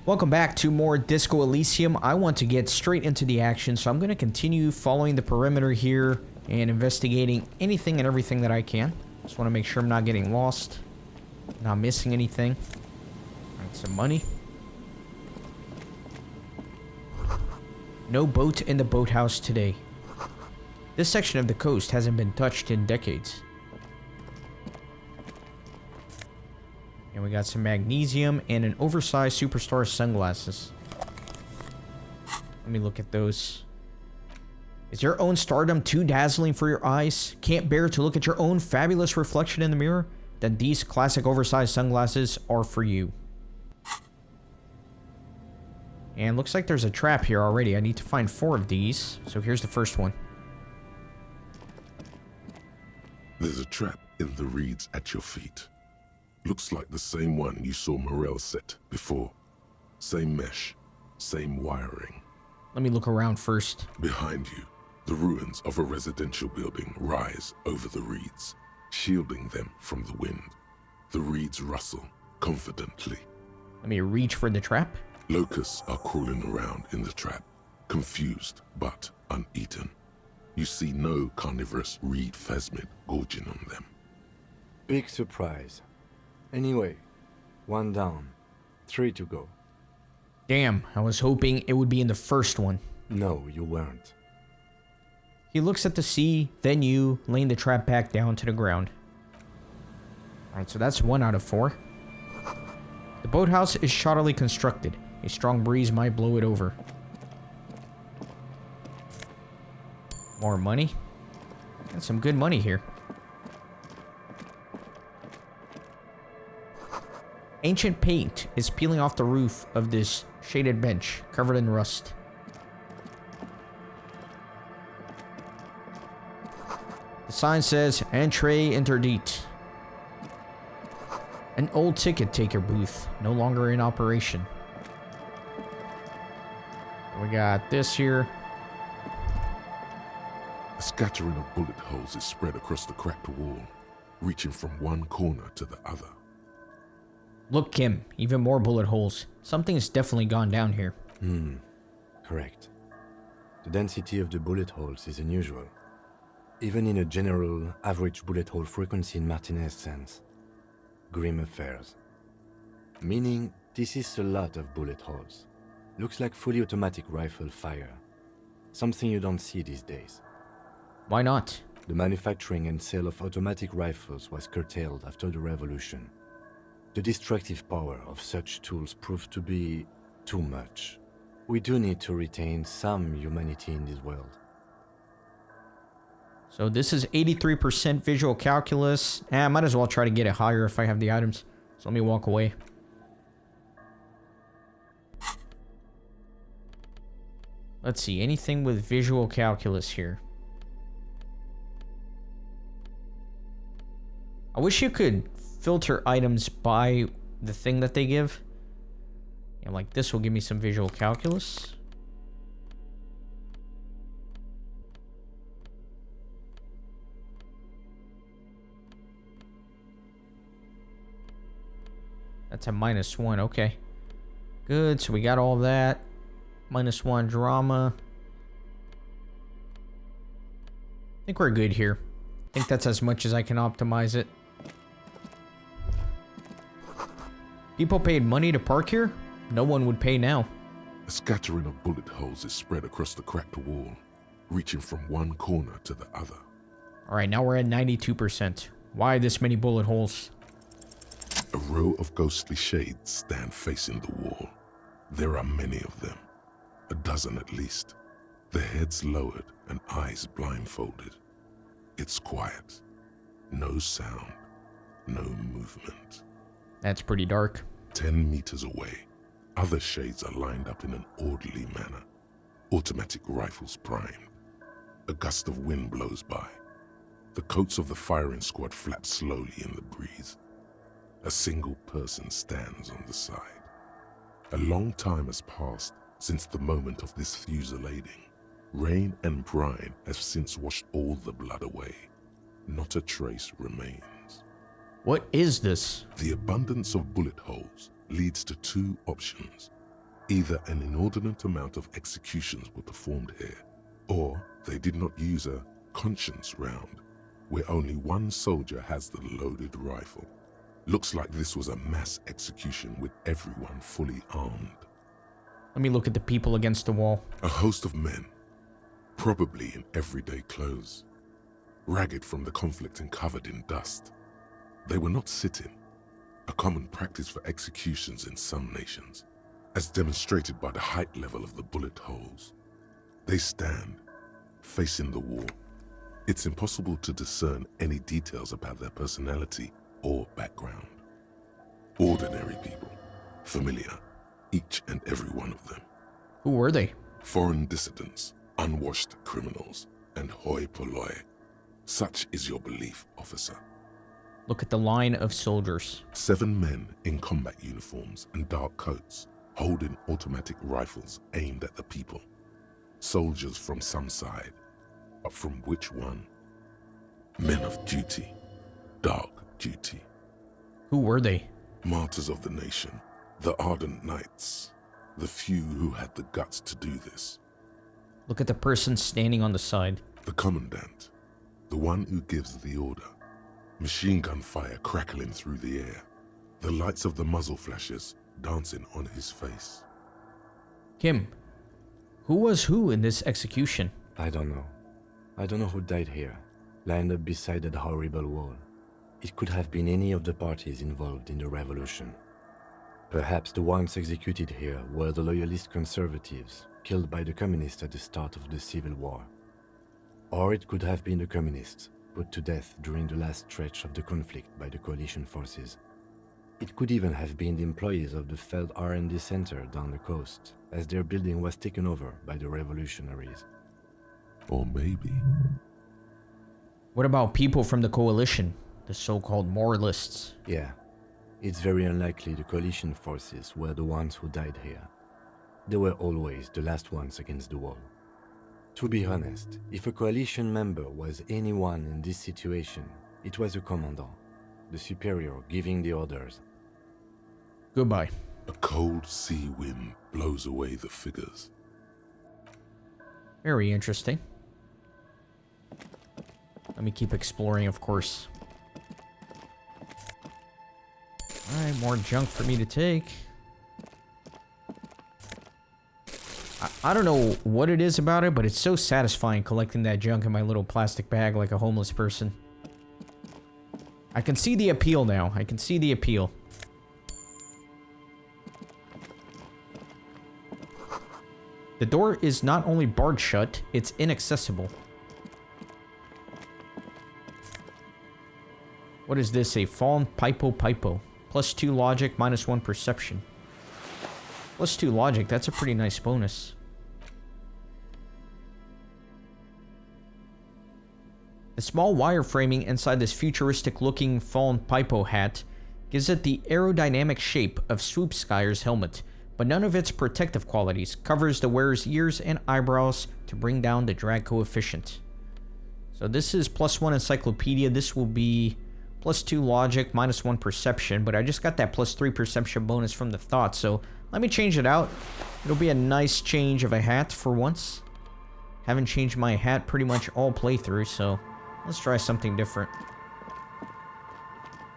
Welcome back to more Disco Elysium. I want to get straight into the action, so I'm going to continue following the perimeter here and investigating anything and everything that I can. Just want to make sure I'm not getting lost, not missing anything. Alright, some money. No boat in the boathouse today. This section of the coast hasn't been touched in decades. And we got some magnesium and an oversized superstar sunglasses. Let me look at those. Is your own stardom too dazzling for your eyes? Can't bear to look at your own fabulous reflection in the mirror? Then these classic oversized sunglasses are for you. And looks like there's a trap here already. I need to find 4 of these. So here's the first one. There's a trap in the reeds at your feet. Looks like the same one you saw Morel set before. Same mesh, same wiring. Let me look around first. Behind you, the ruins of a residential building rise over the reeds, shielding them from the wind. The reeds rustle confidently. Let me reach for the trap. Locusts are crawling around in the trap, confused but uneaten. You see no carnivorous reed phasmid gorging on them. Big surprise. Anyway, 1 down, 3 to go. Damn, I was hoping it would be in the first one. No, you weren't. He looks at the sea, then you, laying the trap back down to the ground. Alright, so that's 1 out of 4. The boathouse is shoddily constructed. A strong breeze might blow it over. More money. And some good money here. Ancient paint is peeling off the roof of this shaded bench, covered in rust. The sign says, Entree interdite. An old ticket taker booth, no longer in operation. We got this here. A scattering of bullet holes is spread across the cracked wall, reaching from one corner to the other. Look, Kim, even more bullet holes. Something's definitely gone down here. Correct. The density of the bullet holes is unusual. Even in a general average bullet hole frequency in Martinez sense. Grim affairs. Meaning, this is a lot of bullet holes. Looks like fully automatic rifle fire. Something you don't see these days. Why not? The manufacturing and sale of automatic rifles was curtailed after the revolution. The destructive power of such tools proved to be too much. We do need to retain some humanity in this world. So this is 83% visual calculus. I might as well try to get it higher if I have the items. So let me walk away. Let's see, anything with visual calculus here. I wish you could filter items by the thing that they give. Yeah, like this will give me some visual calculus. That's a -1, okay. Good, so we got all that. -1 drama. I think we're good here. I think that's as much as I can optimize it. People paid money to park here? No one would pay now. A scattering of bullet holes is spread across the cracked wall, reaching from one corner to the other. Alright, now we're at 92%. Why this many bullet holes? A row of ghostly shades stand facing the wall. There are many of them, a dozen at least, their heads lowered and eyes blindfolded. It's quiet. No sound, no movement. That's pretty dark. 10 meters away, other shades are lined up in an orderly manner, automatic rifles primed. A gust of wind blows by. The coats of the firing squad flap slowly in the breeze. A single person stands on the side. A long time has passed since the moment of this fusillading. Rain and brine have since washed all the blood away. Not a trace remains. What is this? The abundance of bullet holes leads to two options. Either an inordinate amount of executions were performed here, or they did not use a conscience round, where only one soldier has the loaded rifle. Looks like this was a mass execution with everyone fully armed. Let me look at the people against the wall. A host of men, probably in everyday clothes, ragged from the conflict and covered in dust. They were not sitting, a common practice for executions in some nations, as demonstrated by the height level of the bullet holes. They stand, facing the wall. It's impossible to discern any details about their personality or background. Ordinary people, familiar, each and every one of them. Who were they? Foreign dissidents, unwashed criminals, and hoi polloi. Such is your belief, officer. Look at the line of soldiers. 7 men in combat uniforms and dark coats, holding automatic rifles aimed at the people. Soldiers from some side, but from which one? Men of duty, dark duty. Who were they? Martyrs of the nation, the ardent knights, the few who had the guts to do this. Look at the person standing on the side. The commandant, the one who gives the order. Machine gun fire crackling through the air, the lights of the muzzle flashes dancing on his face. Kim, who was who in this execution? I don't know. I don't know who died here, lined up beside that horrible wall. It could have been any of the parties involved in the revolution. Perhaps the ones executed here were the loyalist conservatives, killed by the communists at the start of the Civil War. Or it could have been the communists, put to death during the last stretch of the conflict by the coalition forces. It could even have been the employees of the failed R&D center down the coast, as their building was taken over by the revolutionaries. Or maybe... What about people from the coalition, the so-called moralists? Yeah, it's very unlikely the coalition forces were the ones who died here. They were always the last ones against the wall. To be honest, if a coalition member was anyone in this situation, it was a commandant, the superior giving the orders. Goodbye. A cold sea wind blows away the figures. Very interesting. Let me keep exploring, of course. Alright, more junk for me to take. I don't know what it is about it, but it's so satisfying collecting that junk in my little plastic bag like a homeless person. I can see the appeal now. I can see the appeal. The door is not only barred shut, it's inaccessible. What is this? A fallen pipo. +2 logic, -1 perception. +2 logic, that's a pretty nice bonus. The small wire framing inside this futuristic looking fallen pipo hat gives it the aerodynamic shape of Swoop Skyer's helmet, but none of its protective qualities. Covers the wearer's ears and eyebrows to bring down the drag coefficient. So this is +1 encyclopedia. This will be +2 logic, -1 perception, but I just got that +3 perception bonus from the thought, so let me change it out. It'll be a nice change of a hat for once. Haven't changed my hat pretty much all playthrough, so let's try something different.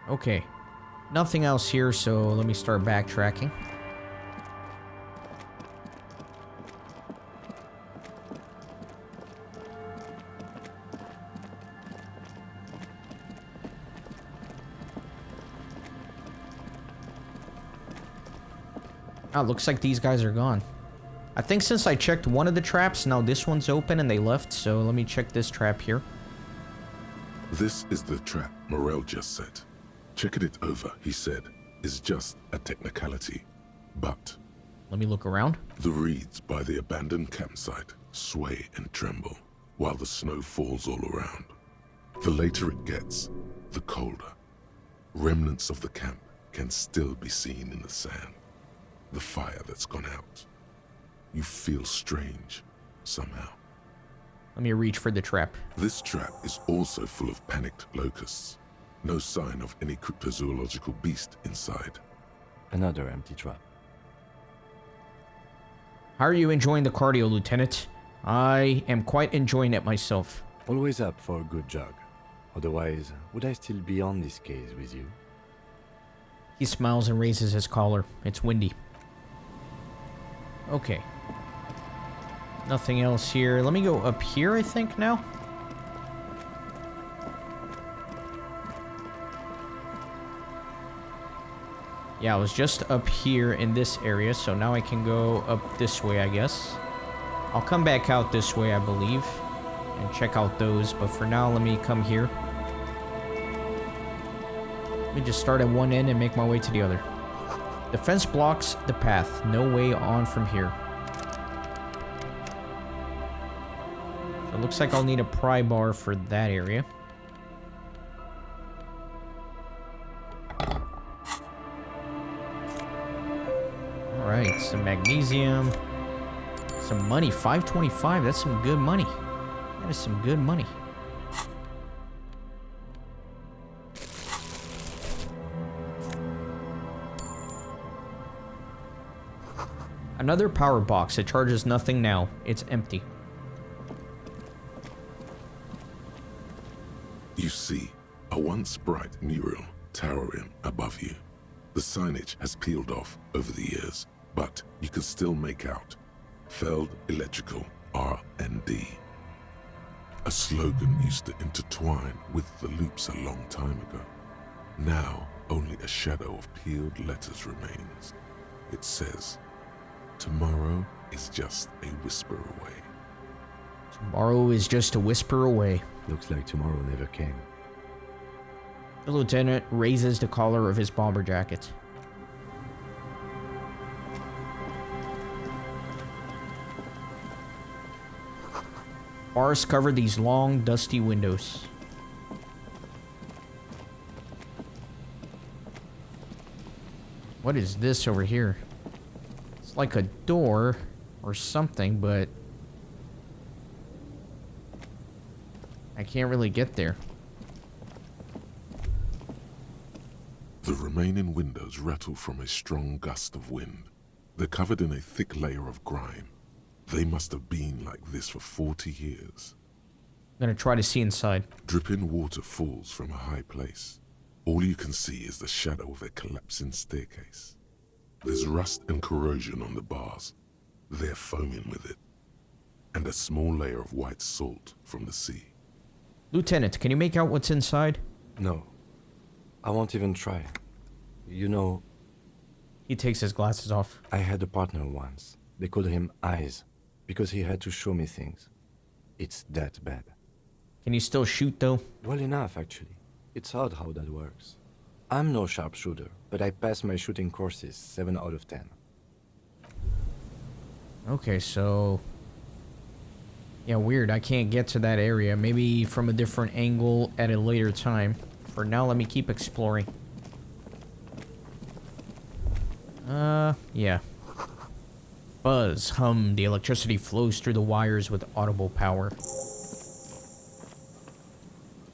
Okay. Nothing else here, so let me start backtracking. Ah, looks like these guys are gone. I think since I checked one of the traps, now this one's open and they left, so let me check this trap here. This is the trap Morel just set. Checking it over, he said, is just a technicality. But Let me look around. the reeds by the abandoned campsite sway and tremble while the snow falls all around. The later it gets, the colder. Remnants of the camp can still be seen in the sand. The fire that's gone out. You feel strange, somehow. Let me reach for the trap. This trap is also full of panicked locusts. No sign of any cryptozoological beast inside. Another empty trap. How are you enjoying the cardio, Lieutenant? I am quite enjoying it myself. Always up for a good jog. Otherwise, would I still be on this case with you? He smiles and raises his collar. It's windy. Okay. Nothing else here. Let me go up here, I think, now. Yeah, I was just up here in this area, so now I can go up this way, I guess. I'll come back out this way, I believe, and check out those, but for now, let me come here. Let me just start at one end and make my way to the other. The fence blocks the path. No way on from here. So it looks like I'll need a pry bar for that area. Alright, some magnesium. Some money. 525. That's some good money. That is some good money. Another power box. It charges nothing now. It's empty. You see a once bright mural towering above you. The signage has peeled off over the years, but you can still make out Feld Electrical R&D. A slogan used to intertwine with the loops a long time ago. Now, only a shadow of peeled letters remains. It says, "Tomorrow is just a whisper away." Tomorrow is just a whisper away. Looks like tomorrow never came. The lieutenant raises the collar of his bomber jacket. Bars cover these long, dusty windows. What is this over here? It's like a door or something, but I can't really get there. The remaining windows rattle from a strong gust of wind. They're covered in a thick layer of grime. They must have been like this for 40 years. I'm gonna try to see inside. Dripping water falls from a high place. All you can see is the shadow of a collapsing staircase. There's rust and corrosion on the bars. They're foaming with it. And a small layer of white salt from the sea. Lieutenant, can you make out what's inside? No. I won't even try. You know, He takes his glasses off. I had a partner once. They called him Eyes, because he had to show me things. It's that bad. Can you still shoot, though? Well enough, actually. It's odd how that works. I'm no sharpshooter, but I pass my shooting courses 7 out of 10. Okay, so... yeah, weird. I can't get to that area. Maybe from a different angle at a later time. For now, let me keep exploring. Yeah. Buzz, hum, the electricity flows through the wires with audible power. So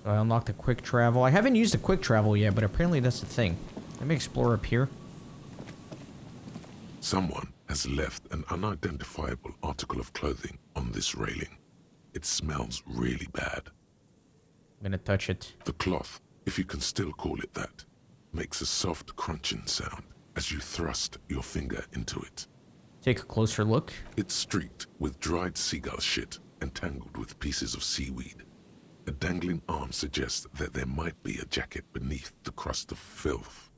I unlocked the quick travel. I haven't used the quick travel yet, but apparently that's the thing. Let me explore up here. Someone has left an unidentifiable article of clothing on this railing. It smells really bad. I'm gonna touch it. The cloth, if you can still call it that, makes a soft crunching sound as you thrust your finger into it. Take a closer look. It's streaked with dried seagull shit and tangled with pieces of seaweed. A dangling arm suggests that there might be a jacket beneath the crust of filth.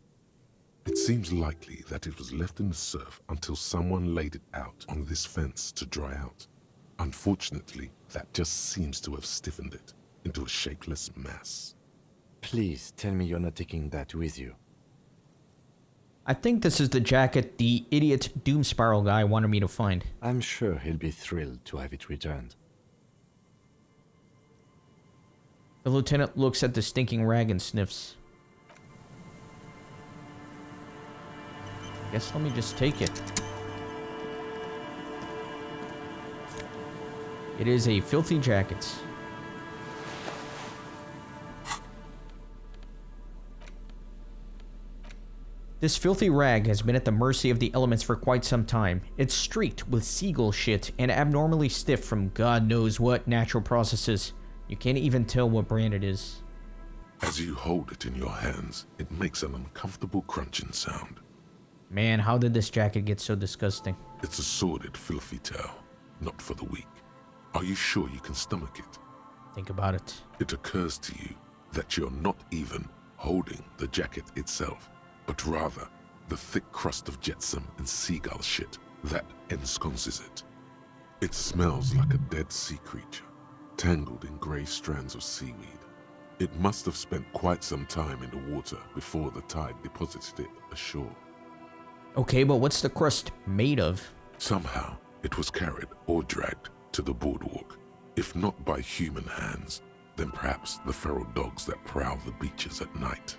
It seems likely that it was left in the surf until someone laid it out on this fence to dry out. Unfortunately, that just seems to have stiffened it into a shapeless mass. Please tell me you're not taking that with you. I think this is the jacket the idiot Doom Spiral guy wanted me to find. I'm sure he'll be thrilled to have it returned. The lieutenant looks at the stinking rag and sniffs. Guess let me just take it. It is a filthy jacket. This filthy rag has been at the mercy of the elements for quite some time. It's streaked with seagull shit and abnormally stiff from God knows what natural processes. You can't even tell what brand it is. As you hold it in your hands, it makes an uncomfortable crunching sound. Man, how did this jacket get so disgusting? It's a sordid, filthy tale, not for the weak. Are you sure you can stomach it? Think about it. It occurs to you that you're not even holding the jacket itself, but rather the thick crust of jetsam and seagull shit that ensconces it. It smells like a dead sea creature, tangled in grey strands of seaweed. It must have spent quite some time in the water before the tide deposited it ashore. Okay, but what's the crust made of? Somehow, it was carried or dragged to the boardwalk. If not by human hands, then perhaps the feral dogs that prowl the beaches at night.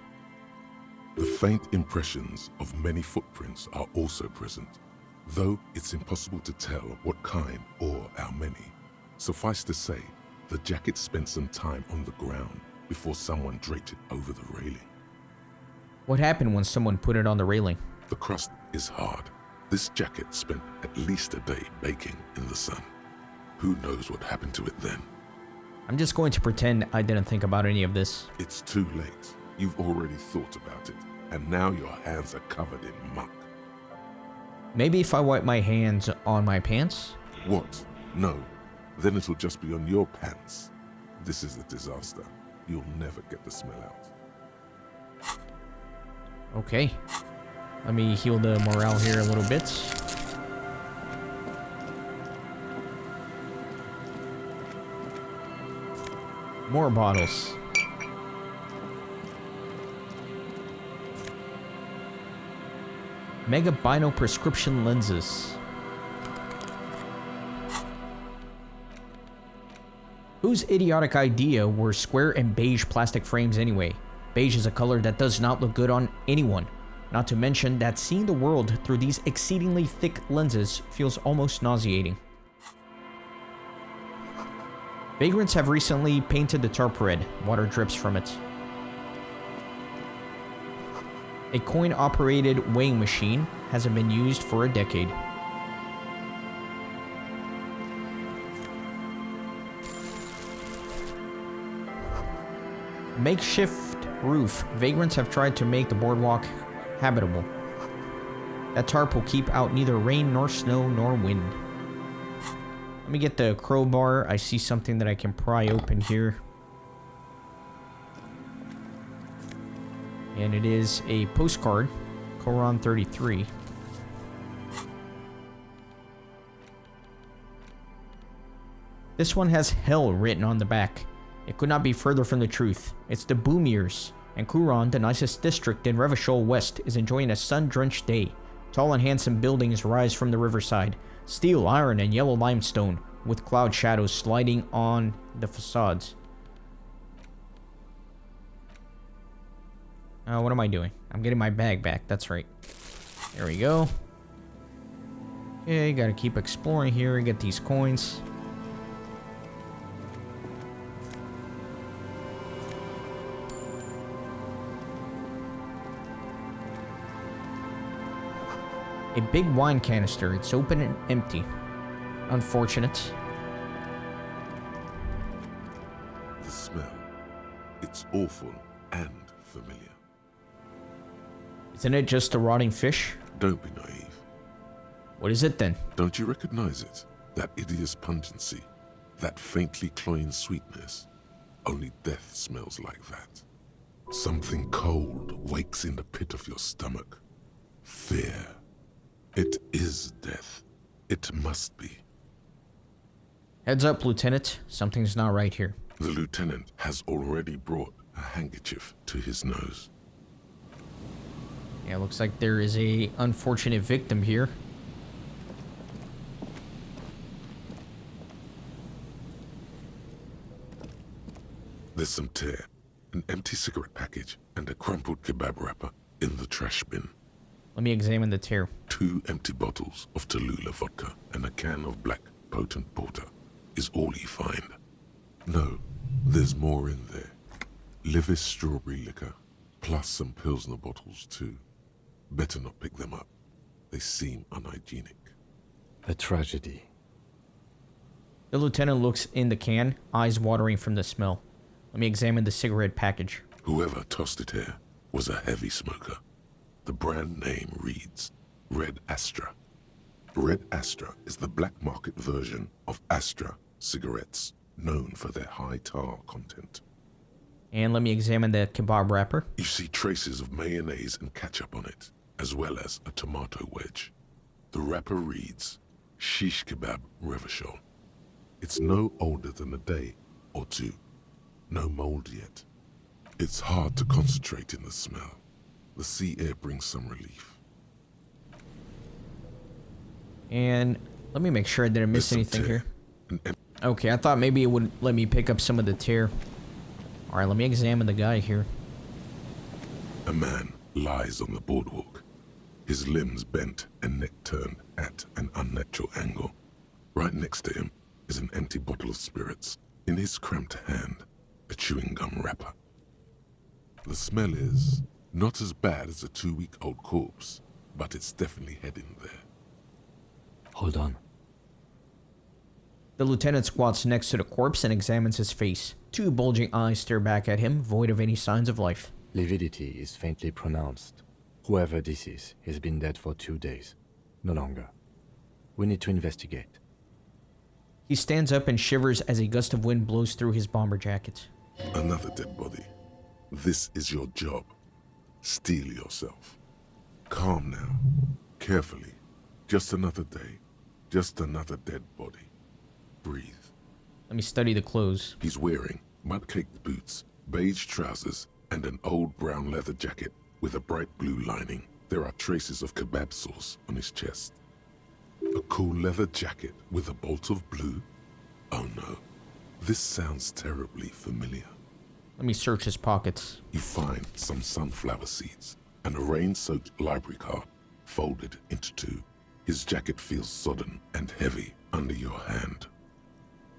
The faint impressions of many footprints are also present, though it's impossible to tell what kind or how many. Suffice to say, the jacket spent some time on the ground before someone draped it over the railing. What happened when someone put it on the railing? The crust is hard. This jacket spent at least a day baking in the sun. Who knows what happened to it then? I'm just going to pretend I didn't think about any of this. It's too late. You've already thought about it, and now your hands are covered in muck. Maybe if I wipe my hands on my pants? What? No. Then it'll just be on your pants. This is a disaster. You'll never get the smell out. Okay. Let me heal the morale here a little bit. More bottles. Mega Bino prescription lenses. Whose idiotic idea were square and beige plastic frames anyway? Beige is a color that does not look good on anyone. Not to mention that seeing the world through these exceedingly thick lenses feels almost nauseating. Vagrants have recently painted the tarp red. Water drips from it. A coin-operated weighing machine hasn't been used for a decade. Makeshift roof. Vagrants have tried to make the boardwalk habitable. That tarp will keep out neither rain nor snow nor wind. Let me get the crowbar. I see something that I can pry open here. And it is a postcard. Koran 33. This one has hell written on the back. It could not be further from the truth. It's the Boomiers, and Kuran, the nicest district in Revachol West, is enjoying a sun-drenched day. Tall and handsome buildings rise from the riverside. Steel, iron, and yellow limestone, with cloud shadows sliding on the facades. What am I doing? I'm getting my bag back, that's right. There we go. Okay, gotta keep exploring here and get these coins. A big wine canister. It's open and empty. Unfortunate. The smell. It's awful and familiar. Isn't it just a rotting fish? Don't be naive. What is it then? Don't you recognize it? That hideous pungency. That faintly cloying sweetness. Only death smells like that. Something cold wakes in the pit of your stomach. Fear. It is death. It must be. Heads up, Lieutenant. Something's not right here. The lieutenant has already brought a handkerchief to his nose. Yeah, looks like there is a unfortunate victim here. There's some tear, an empty cigarette package, and a crumpled kebab wrapper in the trash bin. Let me examine the tear. 2 empty bottles of Tallulah vodka and a can of black potent porter is all you find. No, there's more in there. Livis strawberry liquor, plus some Pilsner bottles too. Better not pick them up. They seem unhygienic. A tragedy. The lieutenant looks in the can, eyes watering from the smell. Let me examine the cigarette package. Whoever tossed it here was a heavy smoker. The brand name reads Red Astra. Red Astra is the black market version of Astra cigarettes, known for their high tar content. And let me examine the kebab wrapper. You see traces of mayonnaise and ketchup on it, as well as a tomato wedge. The wrapper reads Shish Kebab Revachol. It's no older than a day or two. No mold yet. It's hard to concentrate in the smell. The sea air brings some relief. And let me make sure I didn't miss There's some anything tear. here. Okay, I thought maybe it would let me pick up some of the tear. Alright, let me examine the guy here. A man lies on the boardwalk, his limbs bent and neck turned at an unnatural angle. Right next to him is an empty bottle of spirits. In his cramped hand, a chewing gum wrapper. The smell is not as bad as a 2-week-old corpse, but it's definitely heading there. Hold on. The lieutenant squats next to the corpse and examines his face. 2 bulging eyes stare back at him, void of any signs of life. Lividity is faintly pronounced. Whoever this is has been dead for 2 days. No longer. We need to investigate. He stands up and shivers as a gust of wind blows through his bomber jacket. Another dead body. This is your job. Steel yourself. Calm now. Carefully. Just another day. Just another dead body. Breathe. Let me study the clothes. He's wearing mud-caked boots, beige trousers, and an old brown leather jacket with a bright blue lining. There are traces of kebab sauce on his chest. A cool leather jacket with a bolt of blue? Oh no. This sounds terribly familiar. Let me search his pockets. You find some sunflower seeds and a rain-soaked library card folded into 2. His jacket feels sodden and heavy under your hand.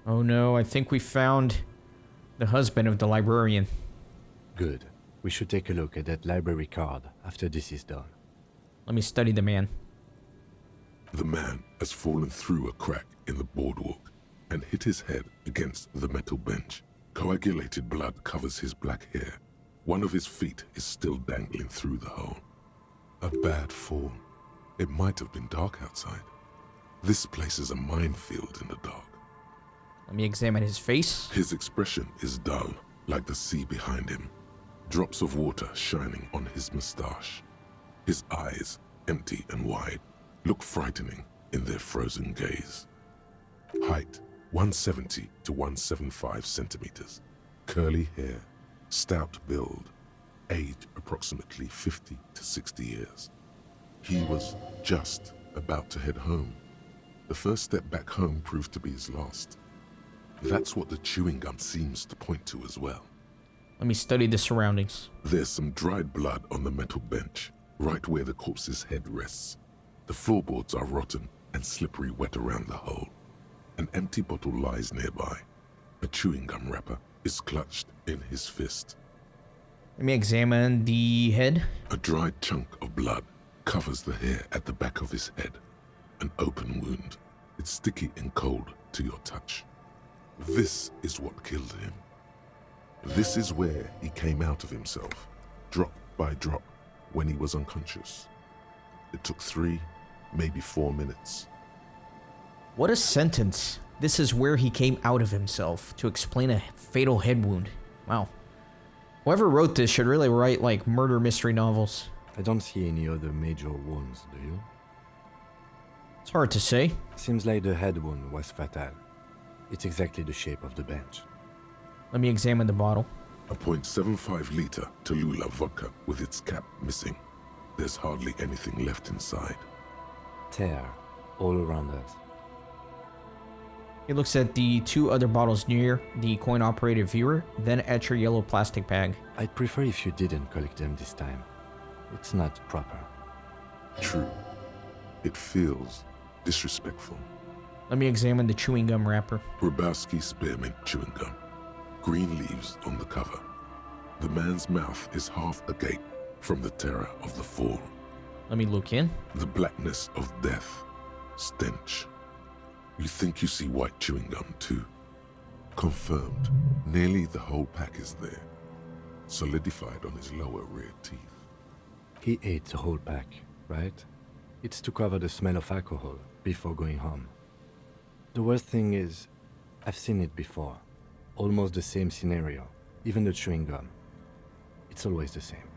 Oh no, I think we found the husband of the librarian. Good. We should take a look at that library card after this is done. Let me study the man. The man has fallen through a crack in the boardwalk and hit his head against the metal bench. Coagulated blood covers his black hair. One of his feet is still dangling through the hole. A bad fall. It might have been dark outside. This place is a minefield in the dark. Let me examine his face. His expression is dull, like the sea behind him. Drops of water shining on his mustache. His eyes, empty and wide, look frightening in their frozen gaze. Height, 170 to 175 centimeters. Curly hair, stout build. Age, approximately 50 to 60 years. He was just about to head home. The first step back home proved to be his last. That's what the chewing gum seems to point to as well. Let me study the surroundings. There's some dried blood on the metal bench, right where the corpse's head rests. The floorboards are rotten and slippery wet around the hole. An empty bottle lies nearby. A chewing gum wrapper is clutched in his fist. Let me examine the head. A dried chunk of blood covers the hair at the back of his head. An open wound. It's sticky and cold to your touch. This is what killed him. This is where he came out of himself, drop by drop, when he was unconscious. It took 3, maybe 4 minutes. What a sentence. This is where he came out of himself to explain a fatal head wound. Wow. Whoever wrote this should really write, like, murder mystery novels. I don't see any other major wounds, do you? It's hard to say. Seems like the head wound was fatal. It's exactly the shape of the bench. Let me examine the bottle. A .75-liter Tallulah vodka with its cap missing. There's hardly anything left inside. Tear all around us. He looks at the 2 other bottles near the coin-operated viewer, then at your yellow plastic bag. I'd prefer if you didn't collect them this time. It's not proper. True. It feels disrespectful. Let me examine the chewing gum wrapper. Grabowski spearmint chewing gum. Green leaves on the cover. The man's mouth is half agape from the terror of the fall. Let me look in. The blackness of death. Stench. You think you see white chewing gum too. Confirmed. Nearly the whole pack is there. Solidified on his lower rear teeth. He ate the whole pack, right? It's to cover the smell of alcohol before going home. The worst thing is, I've seen it before. Almost the same scenario. Even the chewing gum. It's always the same.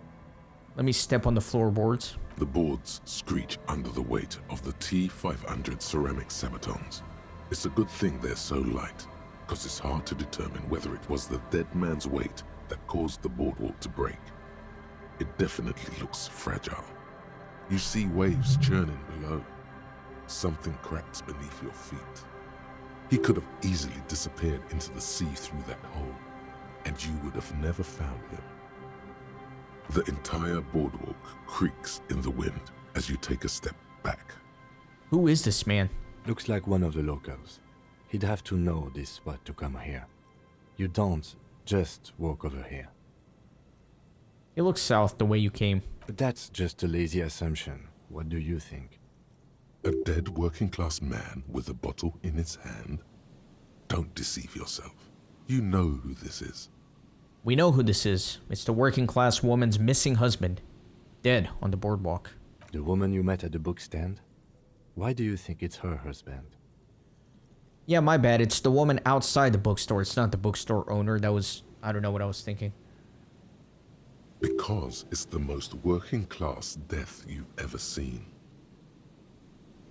Let me step on the floorboards. The boards screech under the weight of the T500 ceramic sabatones. It's a good thing they're so light, because it's hard to determine whether it was the dead man's weight that caused the boardwalk to break. It definitely looks fragile. You see waves churning below. Something cracks beneath your feet. He could have easily disappeared into the sea through that hole, and you would have never found him. The entire boardwalk creaks in the wind as you take a step back. Who is this man? Looks like one of the locals. He'd have to know this spot to come here. You don't just walk over here. He looks south the way you came. But that's just a lazy assumption. What do you think? A dead working-class man with a bottle in his hand? Don't deceive yourself. You know who this is. We know who this is. It's the working class woman's missing husband. Dead on the boardwalk. The woman you met at the book stand? Why do you think it's her husband? Yeah, my bad. It's the woman outside the bookstore. It's not the bookstore owner. I don't know what I was thinking. Because it's the most working-class death you've ever seen.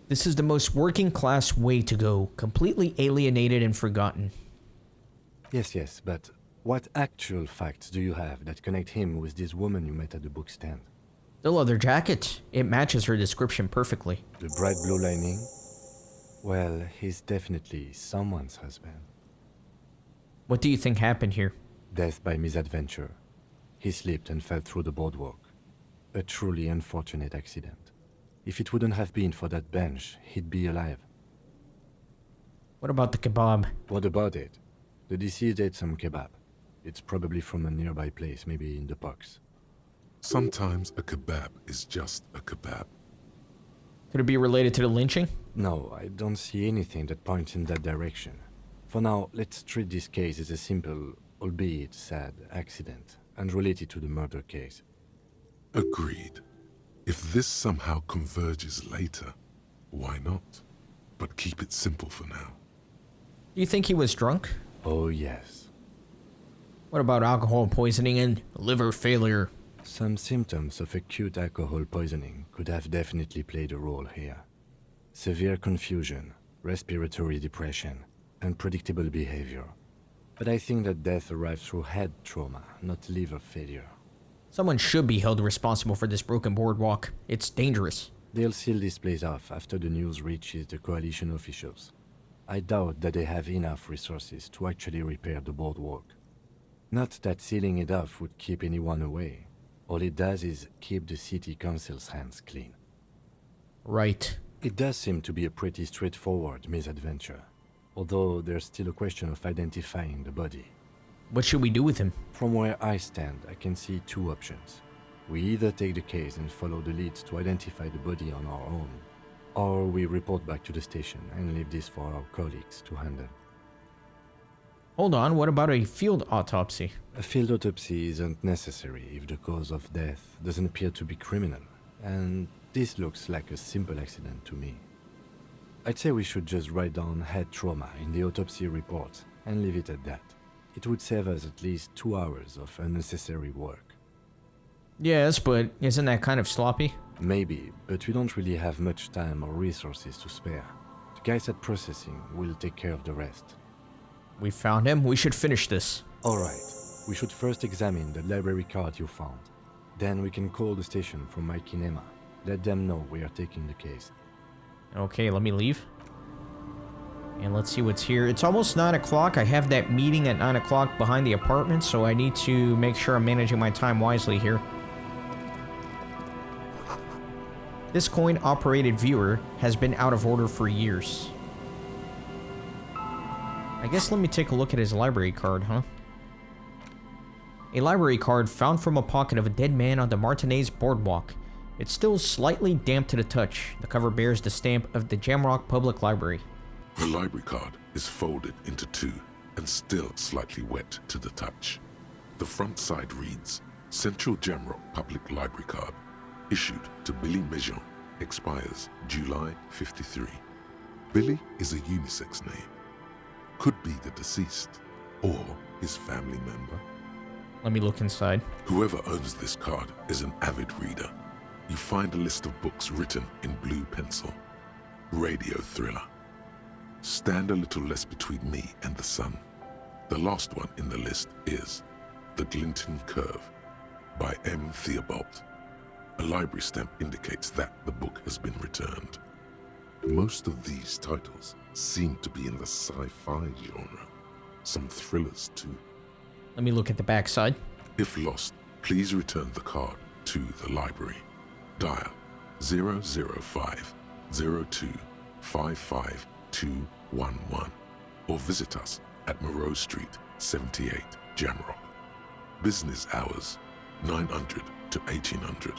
This is the most working class way to go. Completely alienated and forgotten. Yes, but what actual facts do you have that connect him with this woman you met at the book stand? The leather jacket. It matches her description perfectly. The bright blue lining? Well, he's definitely someone's husband. What do you think happened here? Death by misadventure. He slipped and fell through the boardwalk. A truly unfortunate accident. If it wouldn't have been for that bench, he'd be alive. What about the kebab? What about it? The deceased ate some kebab. It's probably from a nearby place, maybe in the box. Sometimes a kebab is just a kebab. Could it be related to the lynching? No, I don't see anything that points in that direction. For now, let's treat this case as a simple, albeit sad, accident, unrelated to the murder case. Agreed. If this somehow converges later, why not? But keep it simple for now. Do you think he was drunk? Oh, yes. What about alcohol poisoning and liver failure? Some symptoms of acute alcohol poisoning could have definitely played a role here. Severe confusion, respiratory depression, unpredictable behavior. But I think that death arrived through head trauma, not liver failure. Someone should be held responsible for this broken boardwalk. It's dangerous. They'll seal this place off after the news reaches the coalition officials. I doubt that they have enough resources to actually repair the boardwalk. Not that sealing it off would keep anyone away. All it does is keep the city council's hands clean. Right. It does seem to be a pretty straightforward misadventure, although there's still a question of identifying the body. What should we do with him? From where I stand, I can see two options. We either take the case and follow the leads to identify the body on our own, or we report back to the station and leave this for our colleagues to handle. Hold on, what about a field autopsy? A field autopsy isn't necessary if the cause of death doesn't appear to be criminal, and this looks like a simple accident to me. I'd say we should just write down head trauma in the autopsy report and leave it at that. It would save us at least 2 hours of unnecessary work. Yes, but isn't that kind of sloppy? Maybe, but we don't really have much time or resources to spare. The guys at processing will take care of the rest. We found him. We should finish this. Alright, we should first examine the library card you found. Then we can call the station from my kinema. Let them know we are taking the case. Okay, let me leave. And let's see what's here. It's almost 9 o'clock. I have that meeting at 9 o'clock behind the apartment, so I need to make sure I'm managing my time wisely here. This coin-operated viewer has been out of order for years. I guess let me take a look at his library card, huh? A library card found from a pocket of a dead man on the Martinez boardwalk. It's still slightly damp to the touch. The cover bears the stamp of the Jamrock Public Library. The library card is folded into two and still slightly wet to the touch. The front side reads, Central Jamrock Public Library Card, issued to Billy Mejean, expires July 53. Billy is a unisex name. Could be the deceased or his family member. Let me look inside. Whoever owns this card is an avid reader. You find a list of books written in blue pencil. Radio thriller. Stand a little less between me and the sun. The last one in the list is The Glinton Curve by M. Theobald. A library stamp indicates that the book has been returned. Most of these titles seem to be in the sci-fi genre. Some thrillers too. Let me look at the backside. If lost, please return the card to the library. Dial 005 02 55211 or visit us at Moreau Street, 78, Jamrock. Business hours, 900 to 1800.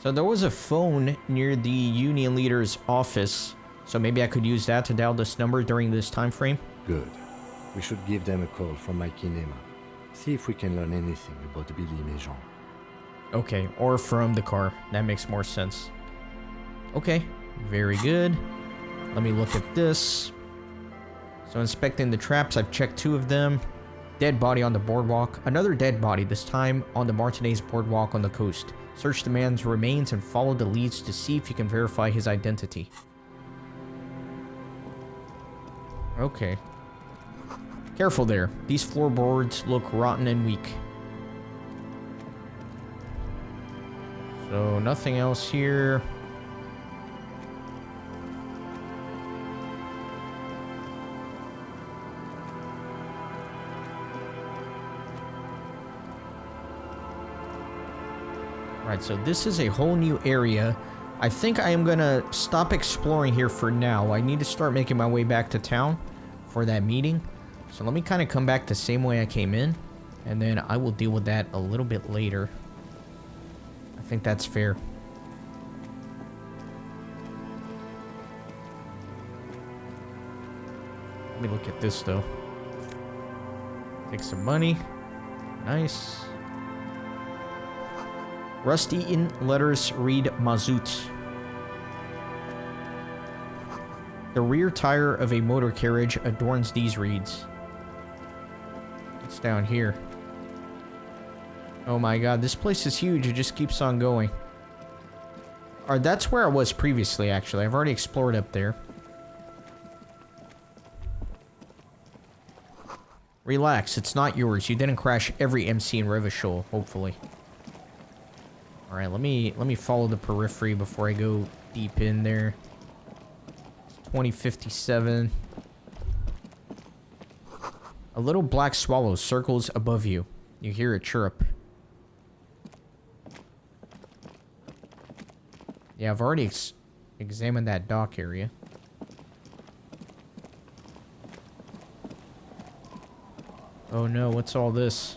So there was a phone near the union leader's office, so maybe I could use that to dial this number during this time frame. Good. We should give them a call from my kinema. See if we can learn anything about Billy Mejean. Okay, or from the car. That makes more sense. Okay, very good. Let me look at this. So inspecting the traps, I've checked 2 of them. Dead body on the boardwalk. Another dead body, this time on the Martinez boardwalk on the coast. Search the man's remains and follow the leads to see if you can verify his identity. Okay. Careful there. These floorboards look rotten and weak. So nothing else here. Right, so this is a whole new area. I think I am gonna stop exploring here for now. I need to start making my way back to town for that meeting. So let me kind of come back the same way I came in, and then I will deal with that a little bit later. I think that's fair. Let me look at this though. Take some money. Nice. Rust-eaten letters read Mazout. The rear tire of a motor carriage adorns these reeds. What's down here? Oh my god, this place is huge. It just keeps on going. Alright, that's where I was previously, actually. I've already explored up there. Relax, it's not yours. You didn't crash every MC in Revachol, hopefully. Alright, let me follow the periphery before I go deep in there. 2057. A little black swallow circles above you. You hear it chirp. Yeah, I've already examined that dock area. Oh no, what's all this?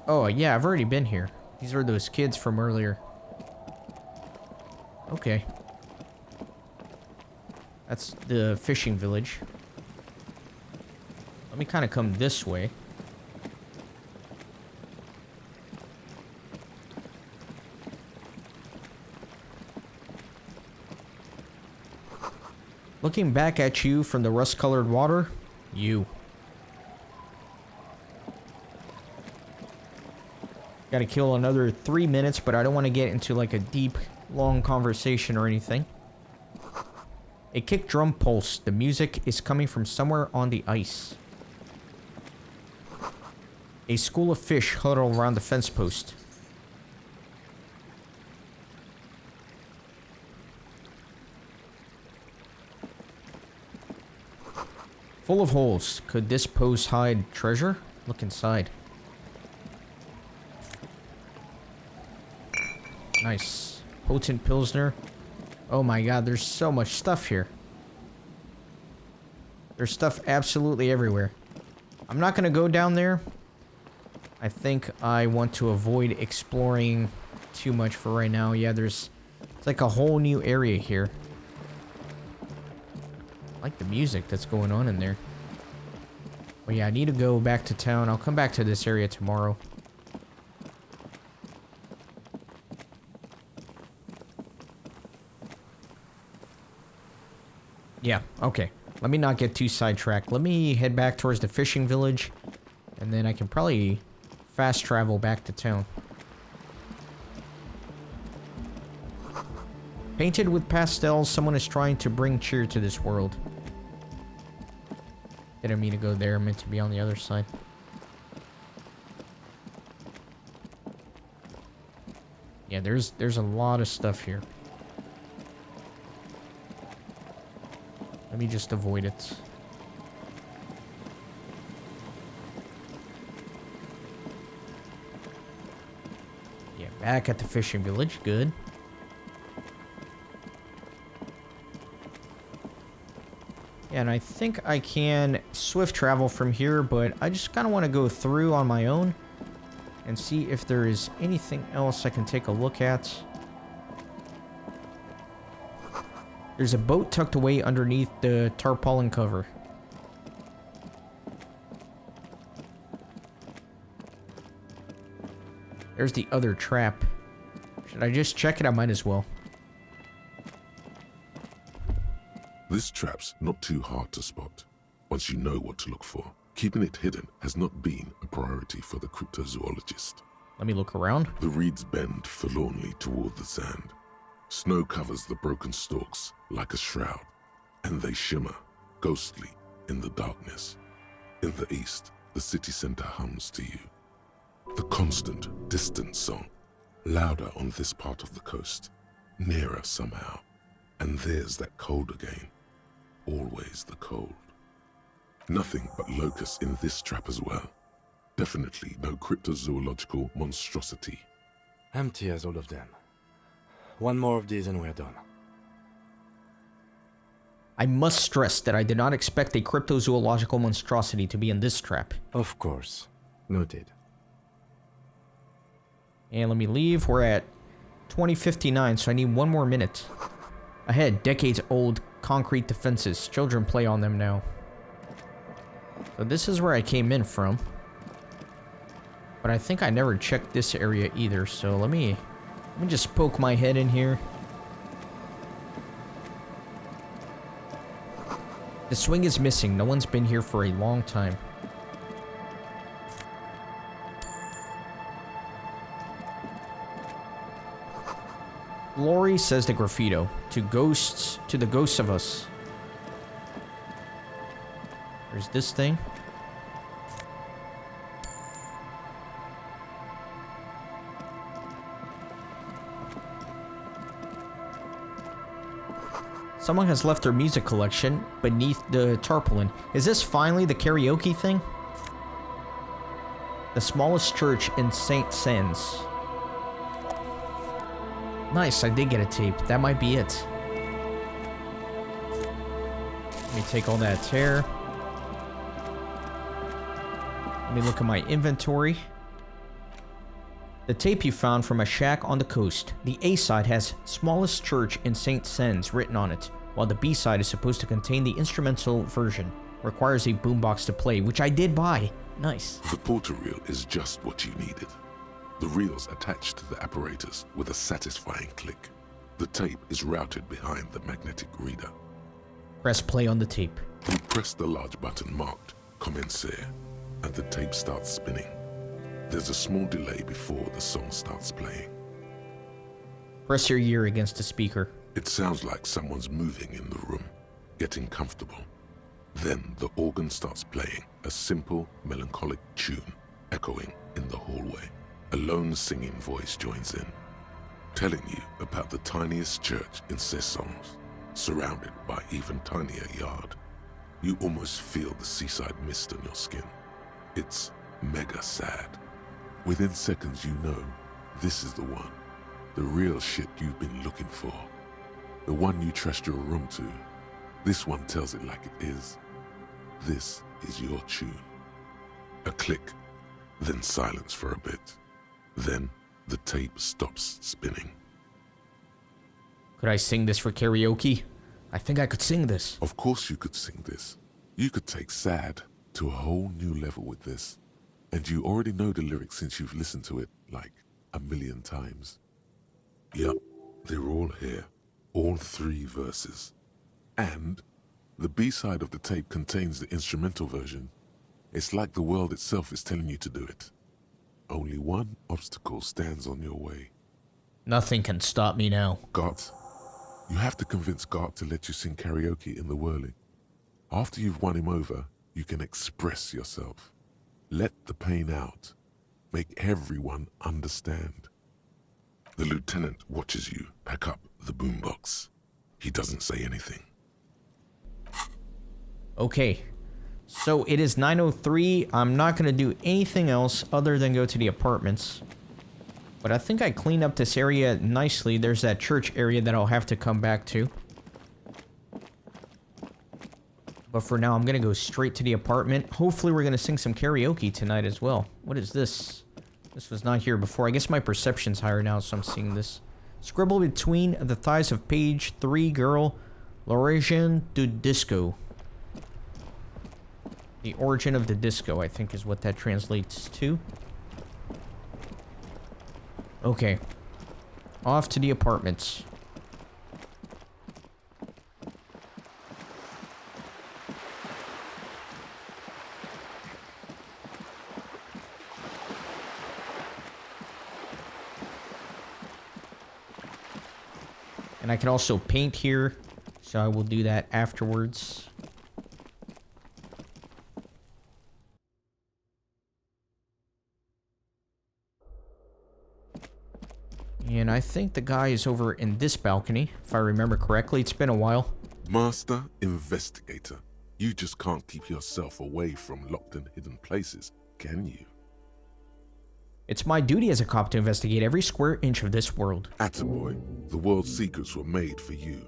Oh, yeah, I've already been here. These are those kids from earlier. Okay. That's the fishing village. Let me kind of come this way. Looking back at you from the rust-colored water, you. Gotta kill another 3 minutes, but I don't want to get into like a deep, long conversation or anything. A kick drum pulse. The music is coming from somewhere on the ice. A school of fish huddle around the fence post. Full of holes. Could this post hide treasure? Look inside. Nice. Potent Pilsner. Oh my god, there's so much stuff here. There's stuff absolutely everywhere. I'm not gonna go down there. I think I want to avoid exploring too much for right now. Yeah, it's like a whole new area here. I like the music that's going on in there. Well, yeah, I need to go back to town. I'll come back to this area tomorrow. Yeah, okay. Let me not get too sidetracked. Let me head back towards the fishing village. And then I can probably fast travel back to town. Painted with pastels, someone is trying to bring cheer to this world. Didn't mean to go there. I meant to be on the other side. Yeah, there's a lot of stuff here. Let me just avoid it. Yeah, back at the fishing village. Good. Yeah, and I think I can swift travel from here, but I just kind of want to go through on my own and see if there is anything else I can take a look at. There's a boat tucked away underneath the tarpaulin cover. There's the other trap. Should I just check it? I might as well. This trap's not too hard to spot, once you know what to look for. Keeping it hidden has not been a priority for the cryptozoologist. Let me look around. The reeds bend forlornly toward the sand. Snow covers the broken stalks like a shroud, and they shimmer, ghostly, in the darkness. In the east, the city center hums to you. The constant, distant song, louder on this part of the coast, nearer somehow. And there's that cold again. Always the cold. Nothing but locusts in this trap as well. Definitely no cryptozoological monstrosity. Empty as all of them. One more of these and we're done. I must stress that I did not expect a cryptozoological monstrosity to be in this trap. Of course. Noted. And let me leave. We're at 20:59, so I need one more minute. Ahead, decades-old concrete defenses. Children play on them now. So this is where I came in from. But I think I never checked this area either, so let me just poke my head in here. The swing is missing. No one's been here for a long time. Glory, says the graffito, to the ghosts of us. There's this thing. Someone has left their music collection beneath the tarpaulin. Is this finally the karaoke thing? The smallest church in St. Sens. Nice, I did get a tape. That might be it. Let me take all that tear. Let me look at my inventory. The tape you found from a shack on the coast. The A side has smallest church in St. Sens written on it, while the B side is supposed to contain the instrumental version. Requires a boombox to play, which I did buy. Nice. The porter reel is just what you needed. The reel's attached to the apparatus with a satisfying click. The tape is routed behind the magnetic reader. Press play on the tape. You press the large button marked Commencer, and the tape starts spinning. There's a small delay before the song starts playing. Press your ear against the speaker. It sounds like someone's moving in the room, getting comfortable. Then the organ starts playing a simple, melancholic tune echoing in the hallway. A lone singing voice joins in, telling you about the tiniest church in Cessons, surrounded by even tinier yard. You almost feel the seaside mist on your skin. It's mega sad. Within seconds you know this is the one, the real shit you've been looking for. The one you trust your room to. This one tells it like it is. This is your tune. A click, Then silence for a bit. Then the tape stops spinning. Could I sing this for karaoke? I think I could sing this. Of course you could sing this. You could take sad to a whole new level with this. And you already know the lyrics since you've listened to it like a million times. Yup, they're all here. All 3 verses. And the B-side of the tape contains the instrumental version. It's like the world itself is telling you to do it. Only one obstacle stands on your way. Nothing can stop me now. Gart. You have to convince Gart to let you sing karaoke in the whirling. After you've won him over, you can express yourself. Let the pain out. Make everyone understand. The lieutenant watches you pack up the boombox. He doesn't say anything. Okay. So it is 9:03. I'm not going to do anything else other than go to the apartments. But I think I cleaned up this area nicely. There's that church area that I'll have to come back to. But for now, I'm going to go straight to the apartment. Hopefully, we're going to sing some karaoke tonight as well. What is this? This was not here before. I guess my perception's higher now, so I'm seeing this. Scribble between the thighs of page 3, girl. L'origine du disco. The origin of the disco, I think, is what that translates to. Okay. Off to the apartments. And I can also paint here, so I will do that afterwards. And I think the guy is over in this balcony, if I remember correctly. It's been a while. Master Investigator, you just can't keep yourself away from locked and hidden places, can you? It's my duty as a cop to investigate every square inch of this world. Attaboy, the world's secrets were made for you.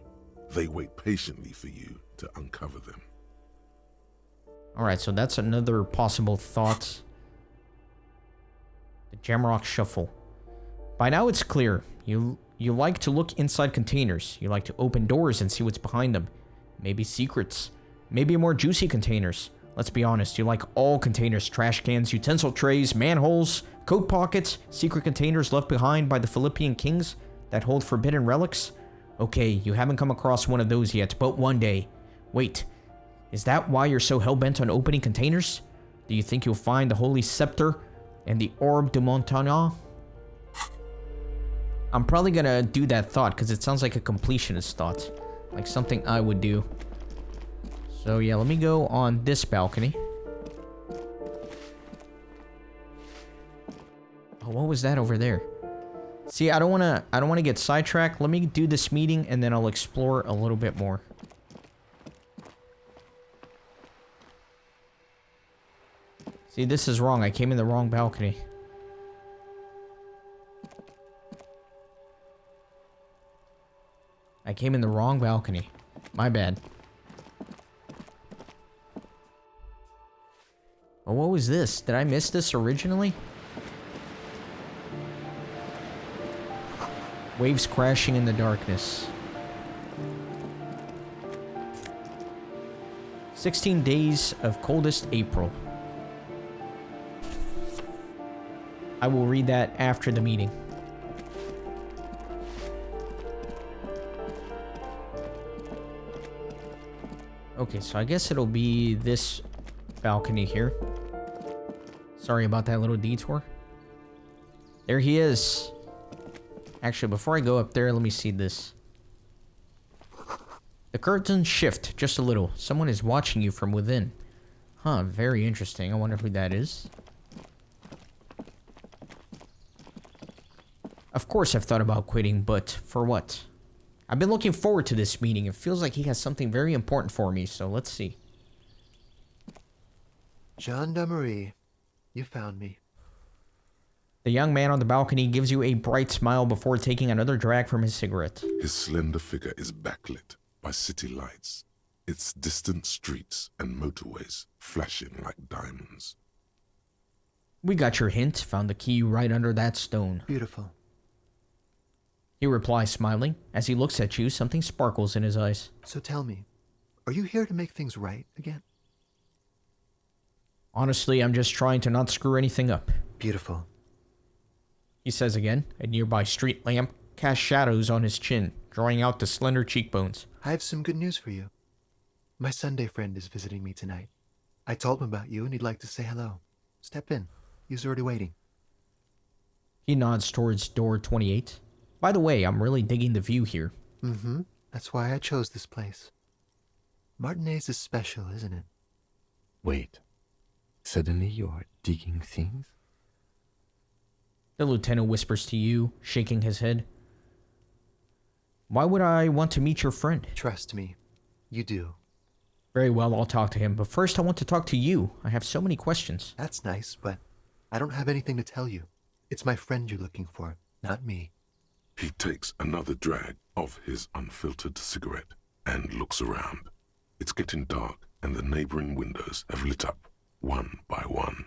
They wait patiently for you to uncover them. Alright, so that's another possible thought. The Jamrock Shuffle. By now it's clear. You like to look inside containers. You like to open doors and see what's behind them. Maybe secrets. Maybe more juicy containers. Let's be honest, you like all containers. Trash cans, utensil trays, manholes, coat pockets, secret containers left behind by the Philippian kings that hold forbidden relics. Okay, you haven't come across one of those yet, but one day. Wait, is that why you're so hell-bent on opening containers? Do you think you'll find the Holy Scepter and the Orbe de Montagna? I'm probably gonna do that thought because it sounds like a completionist thought. Like something I would do. So yeah, let me go on this balcony. Oh, what was that over there? See, I don't wanna get sidetracked. Let me do this meeting and then I'll explore a little bit more. See, this is wrong. I came in the wrong balcony. I came in the wrong balcony. My bad. Oh, what was this? Did I miss this originally? Waves crashing in the darkness. 16 days of coldest April. I will read that after the meeting. Okay, so I guess it'll be this balcony here. Sorry about that little detour. There he is. Actually, before I go up there, let me see this. The curtains shift just a little. Someone is watching you from within. Huh, very interesting. I wonder who that is. Of course I've thought about quitting, but for what? I've been looking forward to this meeting. It feels like he has something very important for me, so let's see. Gendarmerie, you found me. The young man on the balcony gives you a bright smile before taking another drag from his cigarette. His slender figure is backlit by city lights, its distant streets and motorways flashing like diamonds. We got your hint. Found the key right under that stone. Beautiful. He replies, smiling. As he looks at you, something sparkles in his eyes. So tell me, are you here to make things right again? Honestly, I'm just trying to not screw anything up. Beautiful. He says again. A nearby street lamp casts shadows on his chin, drawing out the slender cheekbones. I have some good news for you. My Sunday friend is visiting me tonight. I told him about you and he'd like to say hello. Step in. He's already waiting. He nods towards door 28. By the way, I'm really digging the view here. Mm-hmm. That's why I chose this place. Martinez is special, isn't it? Wait. Suddenly you are digging things? The lieutenant whispers to you, shaking his head. Why would I want to meet your friend? Trust me. You do. Very well, I'll talk to him, but first I want to talk to you. I have so many questions. That's nice, but I don't have anything to tell you. It's my friend you're looking for, not me. He takes another drag of his unfiltered cigarette and looks around. It's getting dark and the neighboring windows have lit up, one by one.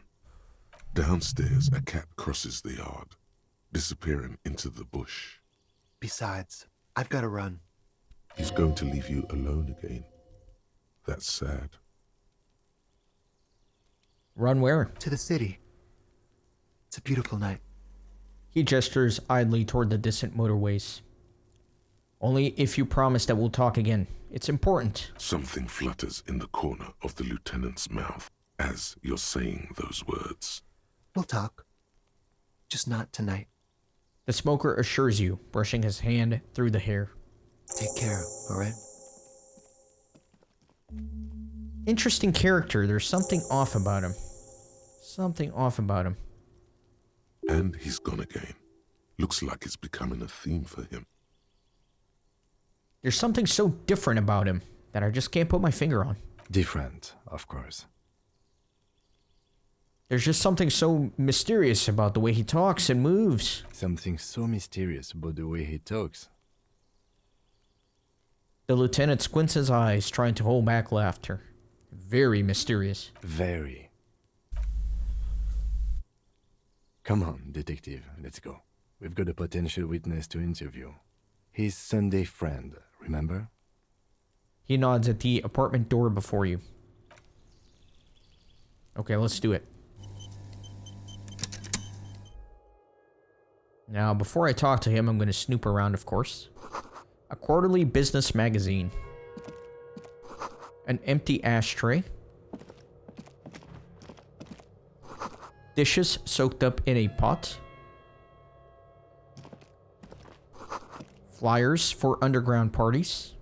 Downstairs, a cat crosses the yard, disappearing into the bush. Besides, I've got to run. He's going to leave you alone again. That's sad. Run where? To the city. It's a beautiful night. He gestures idly toward the distant motorways. Only if you promise that we'll talk again. It's important. Something flutters in the corner of the lieutenant's mouth as you're saying those words. We'll talk. Just not tonight. The smoker assures you, brushing his hand through the hair. Take care, alright? Interesting character. There's something off about him. Something off about him. And he's gone again. Looks like it's becoming a theme for him. There's something so different about him that I just can't put my finger on. Different, of course. There's just something so mysterious about the way he talks and moves. Something so mysterious about the way he talks. The lieutenant squints his eyes, trying to hold back laughter. Very mysterious. Very. Come on, detective, let's go. We've got a potential witness to interview. His Sunday friend, remember? He nods at the apartment door before you. Okay, let's do it. Now, before I talk to him, I'm going to snoop around, of course. A quarterly business magazine. An empty ashtray. Dishes soaked up in a pot. Flyers for underground parties.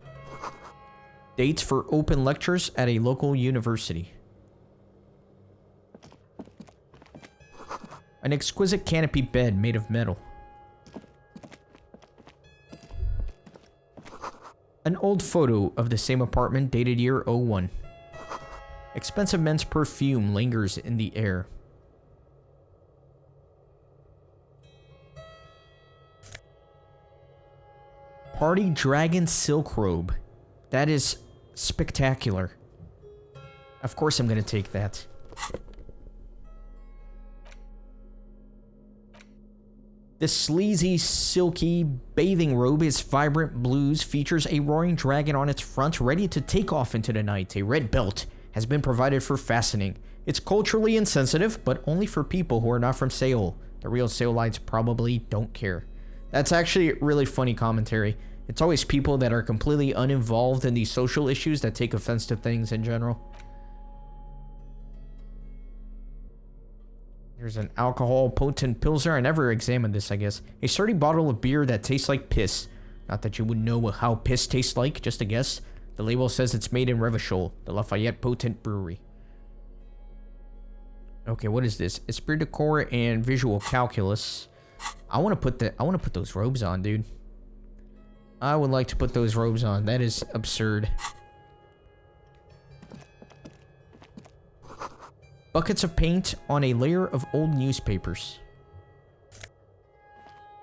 Dates for open lectures at a local university. An exquisite canopy bed made of metal. An old photo of the same apartment dated year 01. Expensive men's perfume lingers in the air. Party Dragon Silk Robe. That is spectacular. Of course I'm gonna take that. This sleazy, silky bathing robe is vibrant blues, features a roaring dragon on its front, ready to take off into the night. A red belt has been provided for fastening. It's culturally insensitive, but only for people who are not from Seoul. The real Seoulites probably don't care. That's actually really funny commentary. It's always people that are completely uninvolved in these social issues that take offense to things in general. Here's an alcohol potent pilsner. I never examined this, I guess. A sturdy bottle of beer that tastes like piss. Not that you would know how piss tastes like, just a guess. The label says it's made in Revachol, the Lafayette Potent Brewery. Okay, what is this? Esprit de Corps and Visual Calculus. I want to put those robes on, dude. I would like to put those robes on. That is absurd. Buckets of paint on a layer of old newspapers.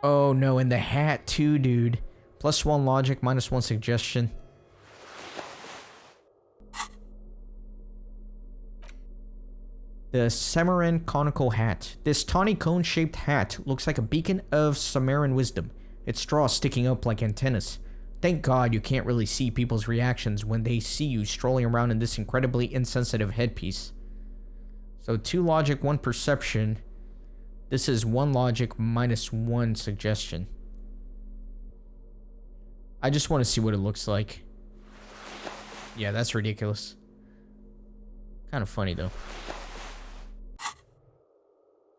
Oh no, and the hat too, dude. +1 logic, -1 suggestion. The Samaran conical hat. This tawny cone-shaped hat looks like a beacon of Samaran wisdom, its straw sticking up like antennas. Thank God you can't really see people's reactions when they see you strolling around in this incredibly insensitive headpiece. So 2 logic, 1 perception. This is 1 logic minus 1 suggestion. I just want to see what it looks like. Yeah, that's ridiculous. Kind of funny though.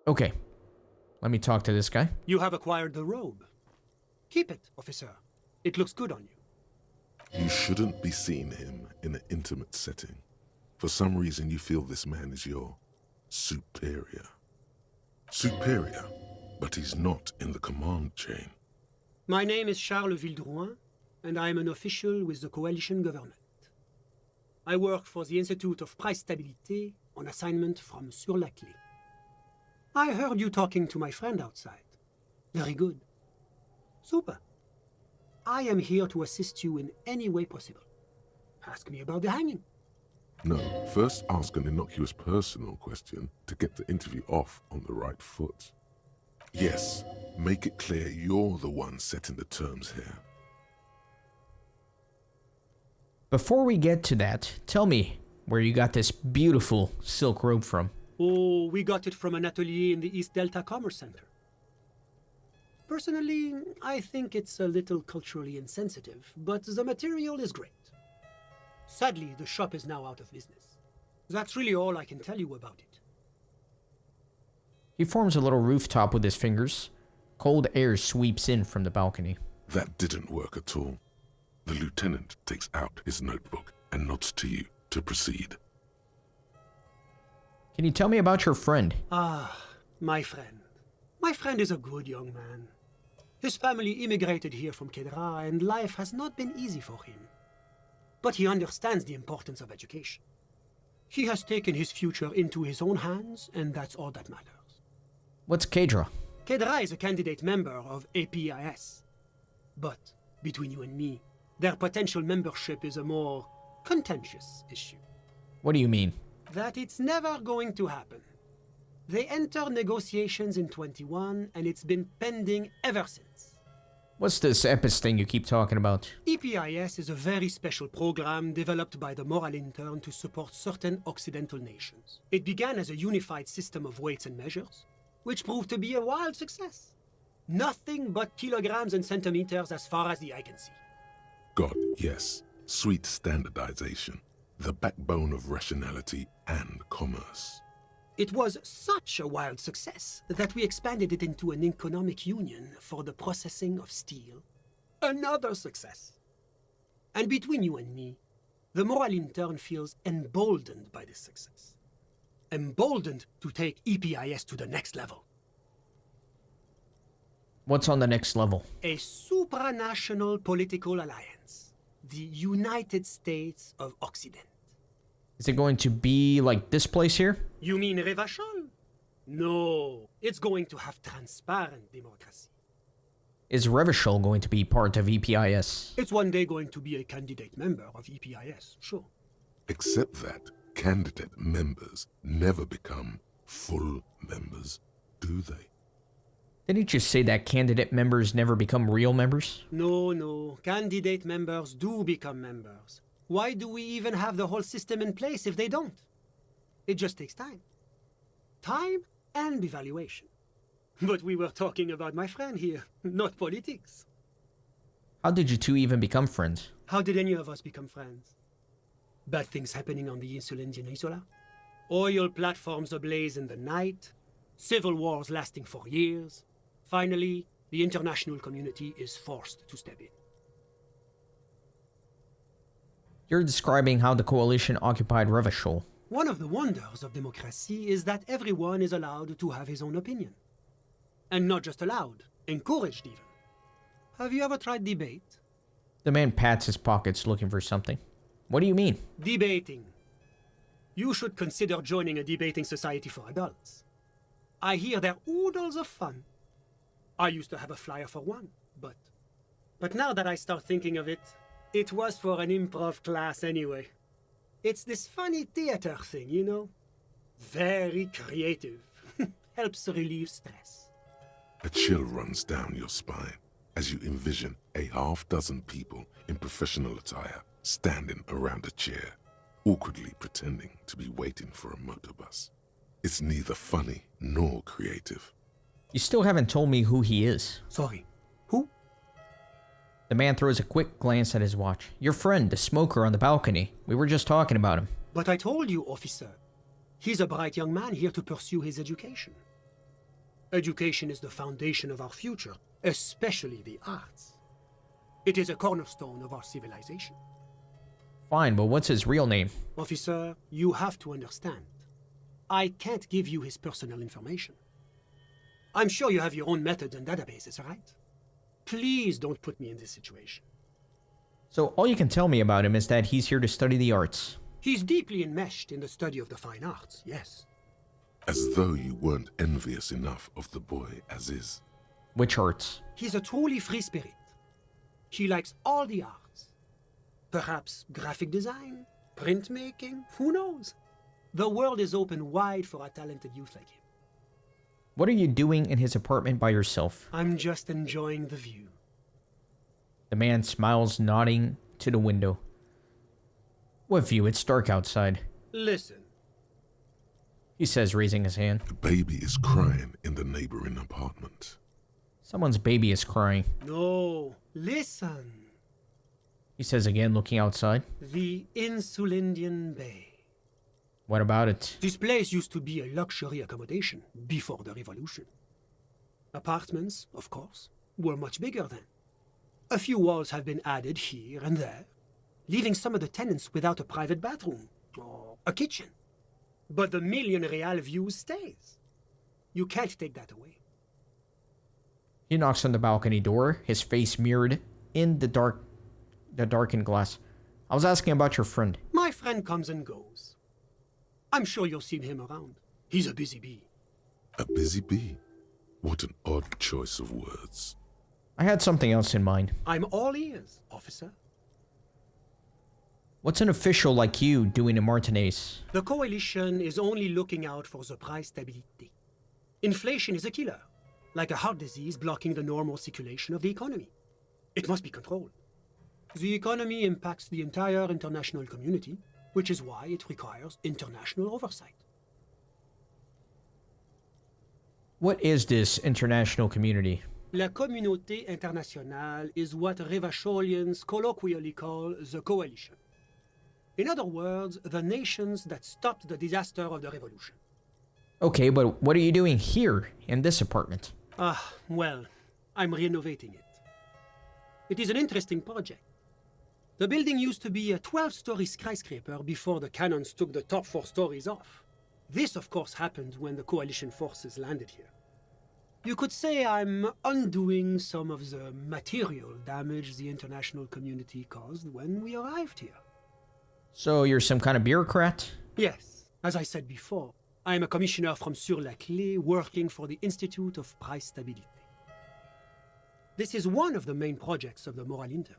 Okay. Let me talk to this guy. You have acquired the robe. Keep it, officer. It looks good on you. You shouldn't be seeing him in an intimate setting. For some reason, you feel this man is your superior. Superior, but he's not in the command chain. My name is Charles Vildrouin, and I am an official with the coalition government. I work for the Institute of Price Stabilité on assignment from Sur la Clé. I heard you talking to my friend outside. Very good. Super. I am here to assist you in any way possible. Ask me about the hanging. No, first ask an innocuous personal question to get the interview off on the right foot. Yes, make it clear you're the one setting the terms here. Before we get to that, tell me where you got this beautiful silk robe from. Oh, we got it from an atelier in the East Delta Commerce Center. Personally, I think it's a little culturally insensitive, but the material is great. Sadly, the shop is now out of business. That's really all I can tell you about it. He forms a little rooftop with his fingers. Cold air sweeps in from the balcony. That didn't work at all. The lieutenant takes out his notebook and nods to you to proceed. Can you tell me about your friend? Ah, my friend. My friend is a good young man. His family immigrated here from Kedra, and life has not been easy for him. But he understands the importance of education. He has taken his future into his own hands, and that's all that matters. What's Kedra? Kedra is a candidate member of APIS. But, between you and me, their potential membership is a more contentious issue. What do you mean? That it's never going to happen. They entered negotiations in 21, and it's been pending ever since. What's this EPIS thing you keep talking about? EPIS is a very special program developed by the Moral Intern to support certain Occidental nations. It began as a unified system of weights and measures, which proved to be a wild success. Nothing but kilograms and centimeters as far as the eye can see. God, yes. Sweet standardization. The backbone of rationality and commerce. It was such a wild success that we expanded it into an economic union for the processing of steel. Another success. And between you and me, the Moral Intern feels emboldened by this success. Emboldened to take EPIS to the next level. What's on the next level? A supranational political alliance. The United States of Occident. Is it going to be like this place here? You mean Revachol? No, it's going to have transparent democracy. Is Revachol going to be part of EPIS? It's one day going to be a candidate member of EPIS, sure. Except that candidate members never become full members, do they? Didn't you just say that candidate members never become real members? No, candidate members do become members. Why do we even have the whole system in place if they don't? It just takes time. Time and evaluation. But we were talking about my friend here, not politics. How did you two even become friends? How did any of us become friends? Bad things happening on the Insulindian Peninsula? Oil platforms ablaze in the night? Civil wars lasting for years? Finally, the international community is forced to step in. You're describing how the coalition occupied Revachol. One of the wonders of democracy is that everyone is allowed to have his own opinion. And not just allowed, encouraged even. Have you ever tried debate? The man pats his pockets looking for something. What do you mean? Debating. You should consider joining a debating society for adults. I hear they're oodles of fun. I used to have a flyer for one, but now that I start thinking of it, it was for an improv class anyway. It's this funny theater thing, you know? Very creative. Helps relieve stress. A chill runs down your spine as you envision a half-dozen people in professional attire standing around a chair, awkwardly pretending to be waiting for a motorbus. It's neither funny nor creative. You still haven't told me who he is. Sorry. Who? The man throws a quick glance at his watch. Your friend, the smoker on the balcony. We were just talking about him. But I told you, officer. He's a bright young man here to pursue his education. Education is the foundation of our future, especially the arts. It is a cornerstone of our civilization. Fine, but what's his real name? Officer, you have to understand. I can't give you his personal information. I'm sure you have your own methods and databases, right? Please don't put me in this situation. So all you can tell me about him is that he's here to study the arts. He's deeply enmeshed in the study of the fine arts, yes. As though you weren't envious enough of the boy as is. Which arts? He's a truly free spirit. He likes all the arts. Perhaps graphic design, printmaking, who knows? The world is open wide for a talented youth like him. What are you doing in his apartment by yourself? I'm just enjoying the view. The man smiles, nodding to the window. What view? It's dark outside. Listen. He says, raising his hand. The baby is crying in the neighboring apartment. Someone's baby is crying. No, listen. He says again, looking outside. The Insulindian Bay. What about it? This place used to be a luxury accommodation before the revolution. Apartments, of course, were much bigger then. A few walls have been added here and there, leaving some of the tenants without a private bathroom or a kitchen. But the million real view stays. You can't take that away. He knocks on the balcony door, his face mirrored in the darkened glass. I was asking about your friend. My friend comes and goes. I'm sure you'll see him around. He's a busy bee. A busy bee? What an odd choice of words. I had something else in mind. I'm all ears, officer. What's an official like you doing in Martinez? The coalition is only looking out for the price stability. Inflation is a killer, like a heart disease blocking the normal circulation of the economy. It must be controlled. The economy impacts the entire international community, which is why it requires international oversight. What is this international community? La communauté internationale is what Revacholians colloquially call the coalition. In other words, the nations that stopped the disaster of the revolution. Okay, but what are you doing here, in this apartment? Well, I'm renovating it. It is an interesting project. The building used to be a 12-story skyscraper before the cannons took the top 4 stories off. This, of course, happened when the coalition forces landed here. You could say I'm undoing some of the material damage the international community caused when we arrived here. So you're some kind of bureaucrat? Yes, as I said before, I am a commissioner from Sur-la-Clé working for the Institute of Price Stability. This is one of the main projects of the Moral Inter.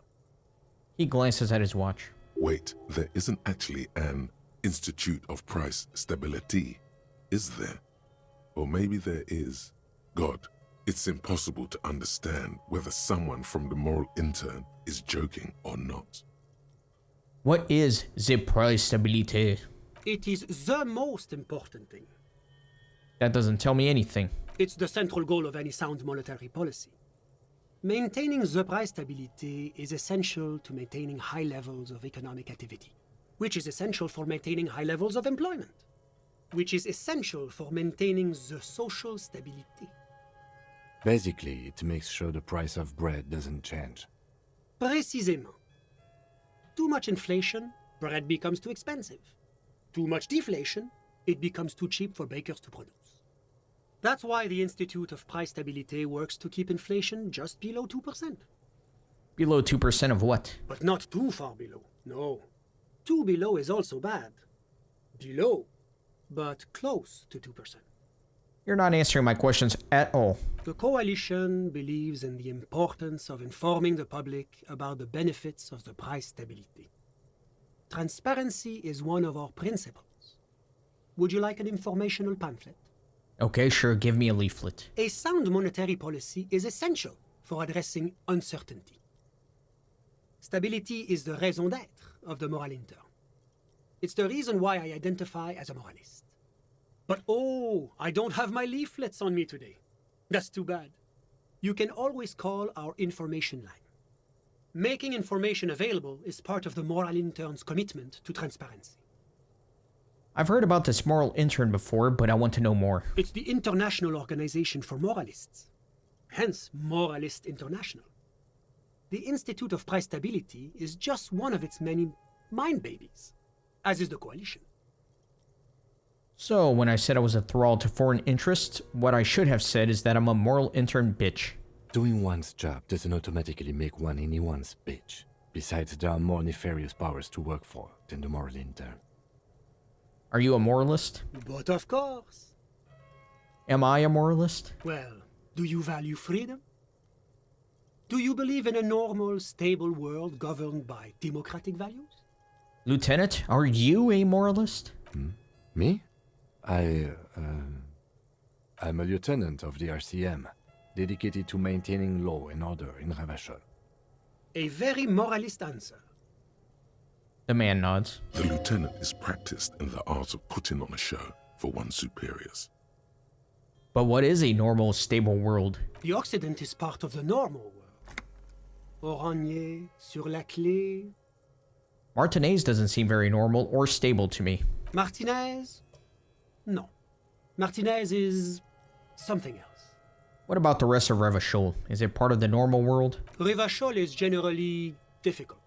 He glances at his watch. Wait, there isn't actually an Institute of Price Stability, is there? Or maybe there is. God, it's impossible to understand whether someone from the Moral Intern is joking or not. What is the price stabilité? It is the most important thing. That doesn't tell me anything. It's the central goal of any sound monetary policy. Maintaining the price stability is essential to maintaining high levels of economic activity, which is essential for maintaining high levels of employment, which is essential for maintaining the social stability. Basically, it makes sure the price of bread doesn't change. Précisément. Too much inflation, bread becomes too expensive. Too much deflation, it becomes too cheap for bakers to produce. That's why the Institute of Price Stability works to keep inflation just below 2%. Below 2% of what? But not too far below, no. Too below is also bad. Below, but close to 2%. You're not answering my questions at all. The coalition believes in the importance of informing the public about the benefits of the price stability. Transparency is one of our principles. Would you like an informational pamphlet? Okay, sure, give me a leaflet. A sound monetary policy is essential for addressing uncertainty. Stability is the raison d'être of the moral intern. It's the reason why I identify as a moralist. But oh, I don't have my leaflets on me today. That's too bad. You can always call our information line. Making information available is part of the moral intern's commitment to transparency. I've heard about this moral intern before, but I want to know more. It's the International Organization for Moralists, hence Moralist International. The Institute of Price Stability is just one of its many mind babies, as is the Coalition. So, when I said I was a thrall to foreign interests, what I should have said is that I'm a moral intern bitch. Doing one's job doesn't automatically make one anyone's bitch. Besides, there are more nefarious powers to work for than the moral intern. Are you a moralist? But of course. Am I a moralist? Well, do you value freedom? Do you believe in a normal, stable world governed by democratic values? Lieutenant, are you a moralist? Me? I'm a lieutenant of the RCM, dedicated to maintaining law and order in Ravachol. A very moralist answer. The man nods. The lieutenant is practiced in the art of putting on a show for one's superiors. But what is a normal, stable world? The Occident is part of the normal world. Oranje, sur la clé. Martinez doesn't seem very normal or stable to me. Martinez? No. Martinez is something else. What about the rest of Revachol? Is it part of the normal world? Revachol is generally difficult.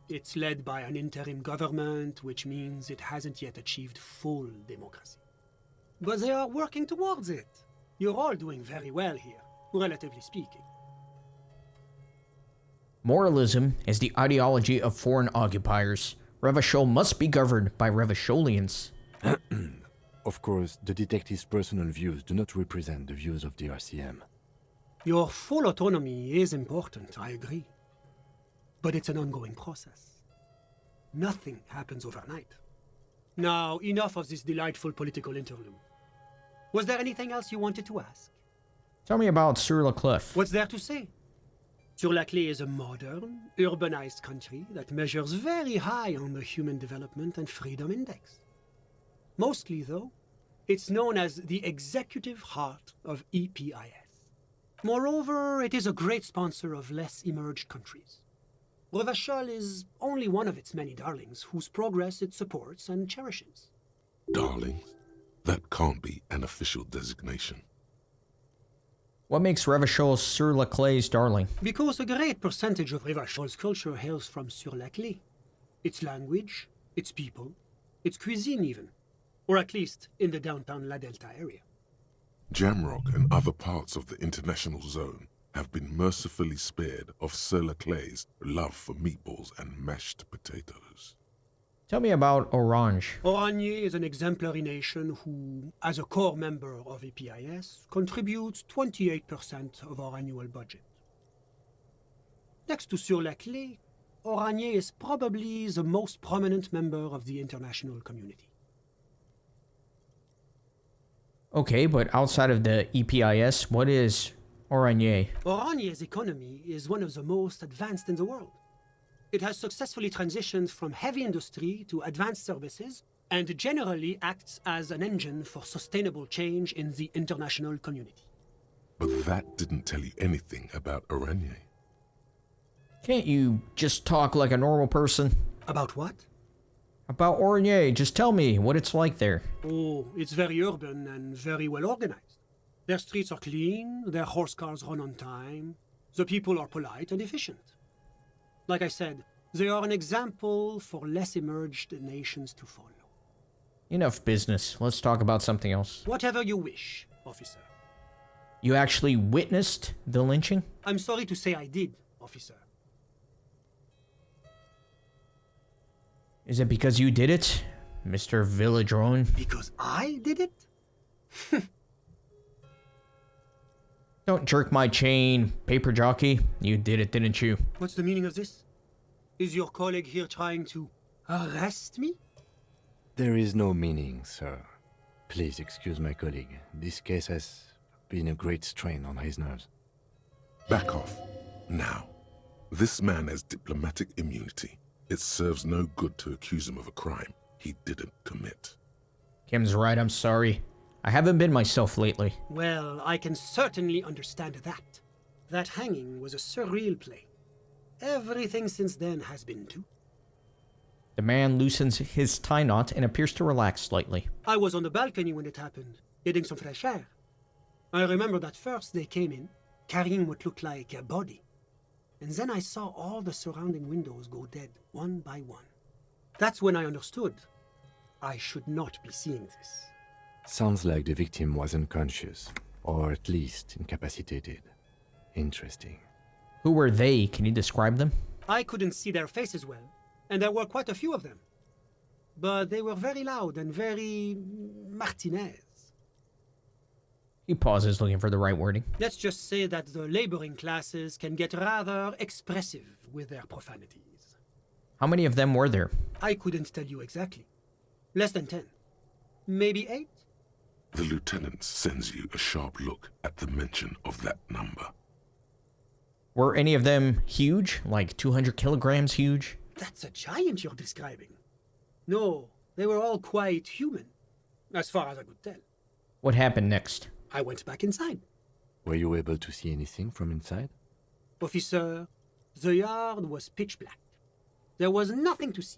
It's led by an interim government, which means it hasn't yet achieved full democracy. But they are working towards it. You're all doing very well here, relatively speaking. Moralism is the ideology of foreign occupiers. Revachol must be governed by Revacholians. Of course, the detective's personal views do not represent the views of the RCM. Your full autonomy is important, I agree. But it's an ongoing process. Nothing happens overnight. Now, enough of this delightful political interlude. Was there anything else you wanted to ask? Tell me about Sur-le-Cliff. What's there to say? Sur-la-Clé is a modern, urbanized country that measures very high on the Human Development and Freedom Index. Mostly, though, it's known as the executive heart of EPIS. Moreover, it is a great sponsor of less emerged countries. Revachol is only one of its many darlings whose progress it supports and cherishes. Darlings? That can't be an official designation. What makes Revachol Sur-le-Clé's darling? Because a great percentage of Revachol's culture hails from Sur-la-Clé. Its language, its people, its cuisine even. Or at least in the downtown La Delta area. Jamrock and other parts of the international zone have been mercifully spared of Sur-la-Clé's love for meatballs and mashed potatoes. Tell me about Orange. Oranje is an exemplary nation who, as a core member of EPIS, contributes 28% of our annual budget. Next to Sur-la-Clé, Oranje is probably the most prominent member of the international community. Okay, but outside of the EPIS, what is Oranje? Oranje's economy is one of the most advanced in the world. It has successfully transitioned from heavy industry to advanced services and generally acts as an engine for sustainable change in the international community. But that didn't tell you anything about Oranje. Can't you just talk like a normal person? About what? About Oranje, just tell me what it's like there. Oh, it's very urban and very well organized. Their streets are clean, their horse cars run on time, the people are polite and efficient. Like I said, they are an example for less emerged nations to follow. Enough business. Let's talk about something else. Whatever you wish, officer. You actually witnessed the lynching? I'm sorry to say I did, officer. Is it because you did it, Mr. Villadrone? Because I did it? Don't jerk my chain, paper jockey. You did it, didn't you? What's the meaning of this? Is your colleague here trying to arrest me? There is no meaning, sir. Please excuse my colleague. This case has been a great strain on his nerves. Back off. Now. This man has diplomatic immunity. It serves no good to accuse him of a crime he didn't commit. Kim's right, I'm sorry. I haven't been myself lately. Well, I can certainly understand that. That hanging was a surreal play. Everything since then has been too. The man loosens his tie knot and appears to relax slightly. I was on the balcony when it happened, getting some fresh air. I remember that first they came in, carrying what looked like a body. And then I saw all the surrounding windows go dead, one by one. That's when I understood. I should not be seeing this. Sounds like the victim was unconscious, or at least incapacitated. Interesting. Who were they? Can you describe them? I couldn't see their faces well, and there were quite a few of them. But they were very loud and very Martinez. He pauses, looking for the right wording. Let's just say that the laboring classes can get rather expressive with their profanities. How many of them were there? I couldn't tell you exactly. Less than 10. Maybe 8? The lieutenant sends you a sharp look at the mention of that number. Were any of them huge? Like 200 kilograms huge? That's a giant you're describing. No, they were all quite human, as far as I could tell. What happened next? I went back inside. Were you able to see anything from inside? Officer, the yard was pitch black. There was nothing to see,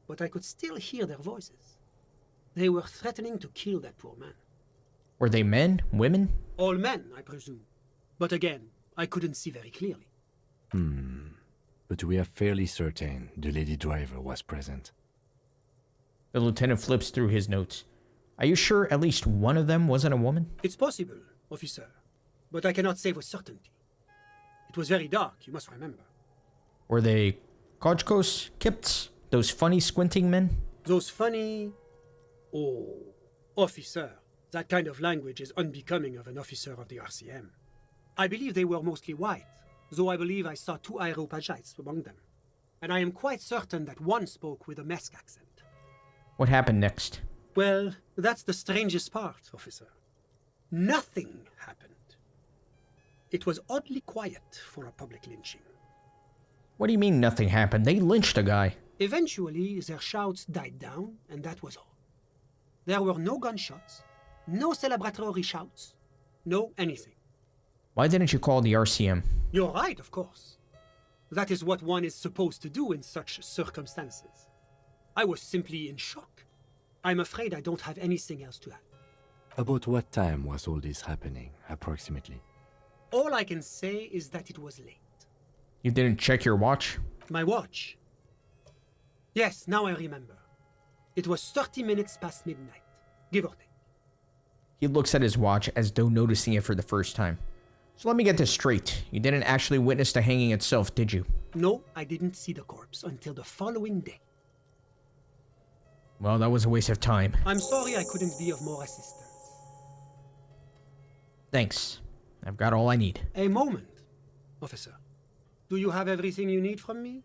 but I could still hear their voices. They were threatening to kill that poor man. Were they men? Women? All men, I presume. But again, I couldn't see very clearly. But we are fairly certain the lady driver was present. The lieutenant flips through his notes. Are you sure at least one of them wasn't a woman? It's possible, officer, but I cannot say with certainty. It was very dark, you must remember. Were they Kojkos, Kipts, those funny squinting men? Those funny... Oh, officer. That kind of language is unbecoming of an officer of the RCM. I believe they were mostly white, though I believe I saw 2 Areopagites among them. And I am quite certain that one spoke with a Mesk accent. What happened next? Well, that's the strangest part, officer. Nothing happened. It was oddly quiet for a public lynching. What do you mean nothing happened? They lynched a guy. Eventually, their shouts died down, and that was all. There were no gunshots, no celebratory shouts, no anything. Why didn't you call the RCM? You're right, of course. That is what one is supposed to do in such circumstances. I was simply in shock. I'm afraid I don't have anything else to add. About what time was all this happening, approximately? All I can say is that it was late. You didn't check your watch? My watch? Yes, now I remember. It was 30 minutes past midnight, give or take. He looks at his watch as though noticing it for the first time. So let me get this straight. You didn't actually witness the hanging itself, did you? No, I didn't see the corpse until the following day. Well, that was a waste of time. I'm sorry I couldn't be of more assistance. Thanks. I've got all I need. A moment, officer. Do you have everything you need from me?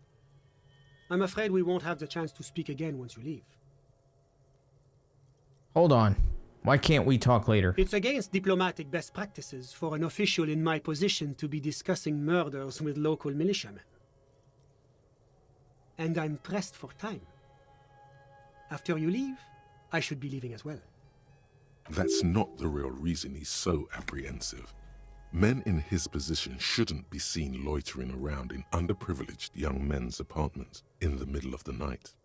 I'm afraid we won't have the chance to speak again once you leave. Hold on. Why can't we talk later? It's against diplomatic best practices for an official in my position to be discussing murders with local militiamen. And I'm pressed for time. After you leave, I should be leaving as well. That's not the real reason he's so apprehensive. Men in his position shouldn't be seen loitering around in underprivileged young men's apartments in the middle of the night.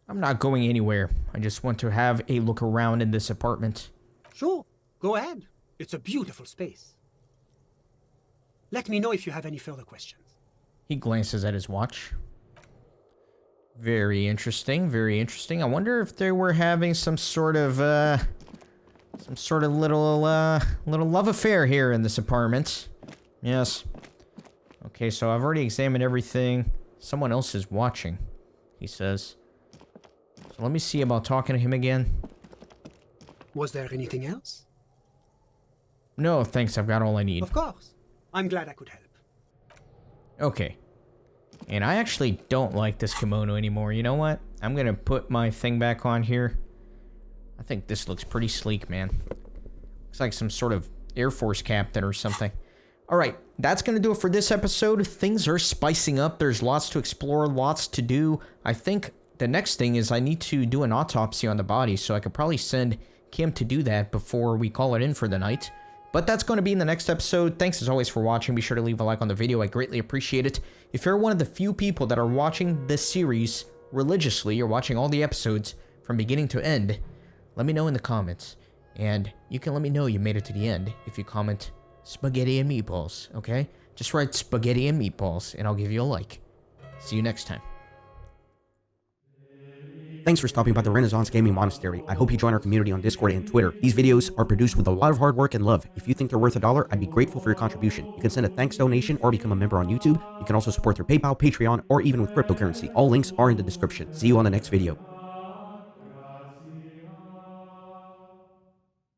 I'm not going anywhere. I just want to have a look around in this apartment. Sure, go ahead. It's a beautiful space. Let me know if you have any further questions. He glances at his watch. Very interesting, very interesting. I wonder if they were having some sort of little love affair here in this apartment. Yes. Okay, so I've already examined everything. Someone else is watching, he says. So let me see about talking to him again. Was there anything else? No, thanks. I've got all I need. Of course. I'm glad I could help. Okay. And I actually don't like this kimono anymore. You know what? I'm going to put my thing back on here. I think this looks pretty sleek, man. Looks like some sort of Air Force captain or something. All right, that's going to do it for this episode. Things are spicing up. There's lots to explore, lots to do. I think the next thing is I need to do an autopsy on the body, so I could probably send Kim to do that before we call it in for the night. But that's going to be in the next episode. Thanks as always for watching. Be sure to leave a like on the video. I greatly appreciate it. If you're one of the few people that are watching this series religiously, you're watching all the episodes from beginning to end, let me know in the comments. And you can let me know you made it to the end if you comment spaghetti and meatballs, okay? Just write spaghetti and meatballs and I'll give you a like. See you next time. Thanks for stopping by the Renaissance Gaming Monastery. I hope you join our community on Discord and Twitter. These videos are produced with a lot of hard work and love. If you think they're worth $1, I'd be grateful for your contribution. You can send a thanks donation or become a member on YouTube. You can also support through PayPal, Patreon, or even with cryptocurrency. All links are in the description. See you on the next video.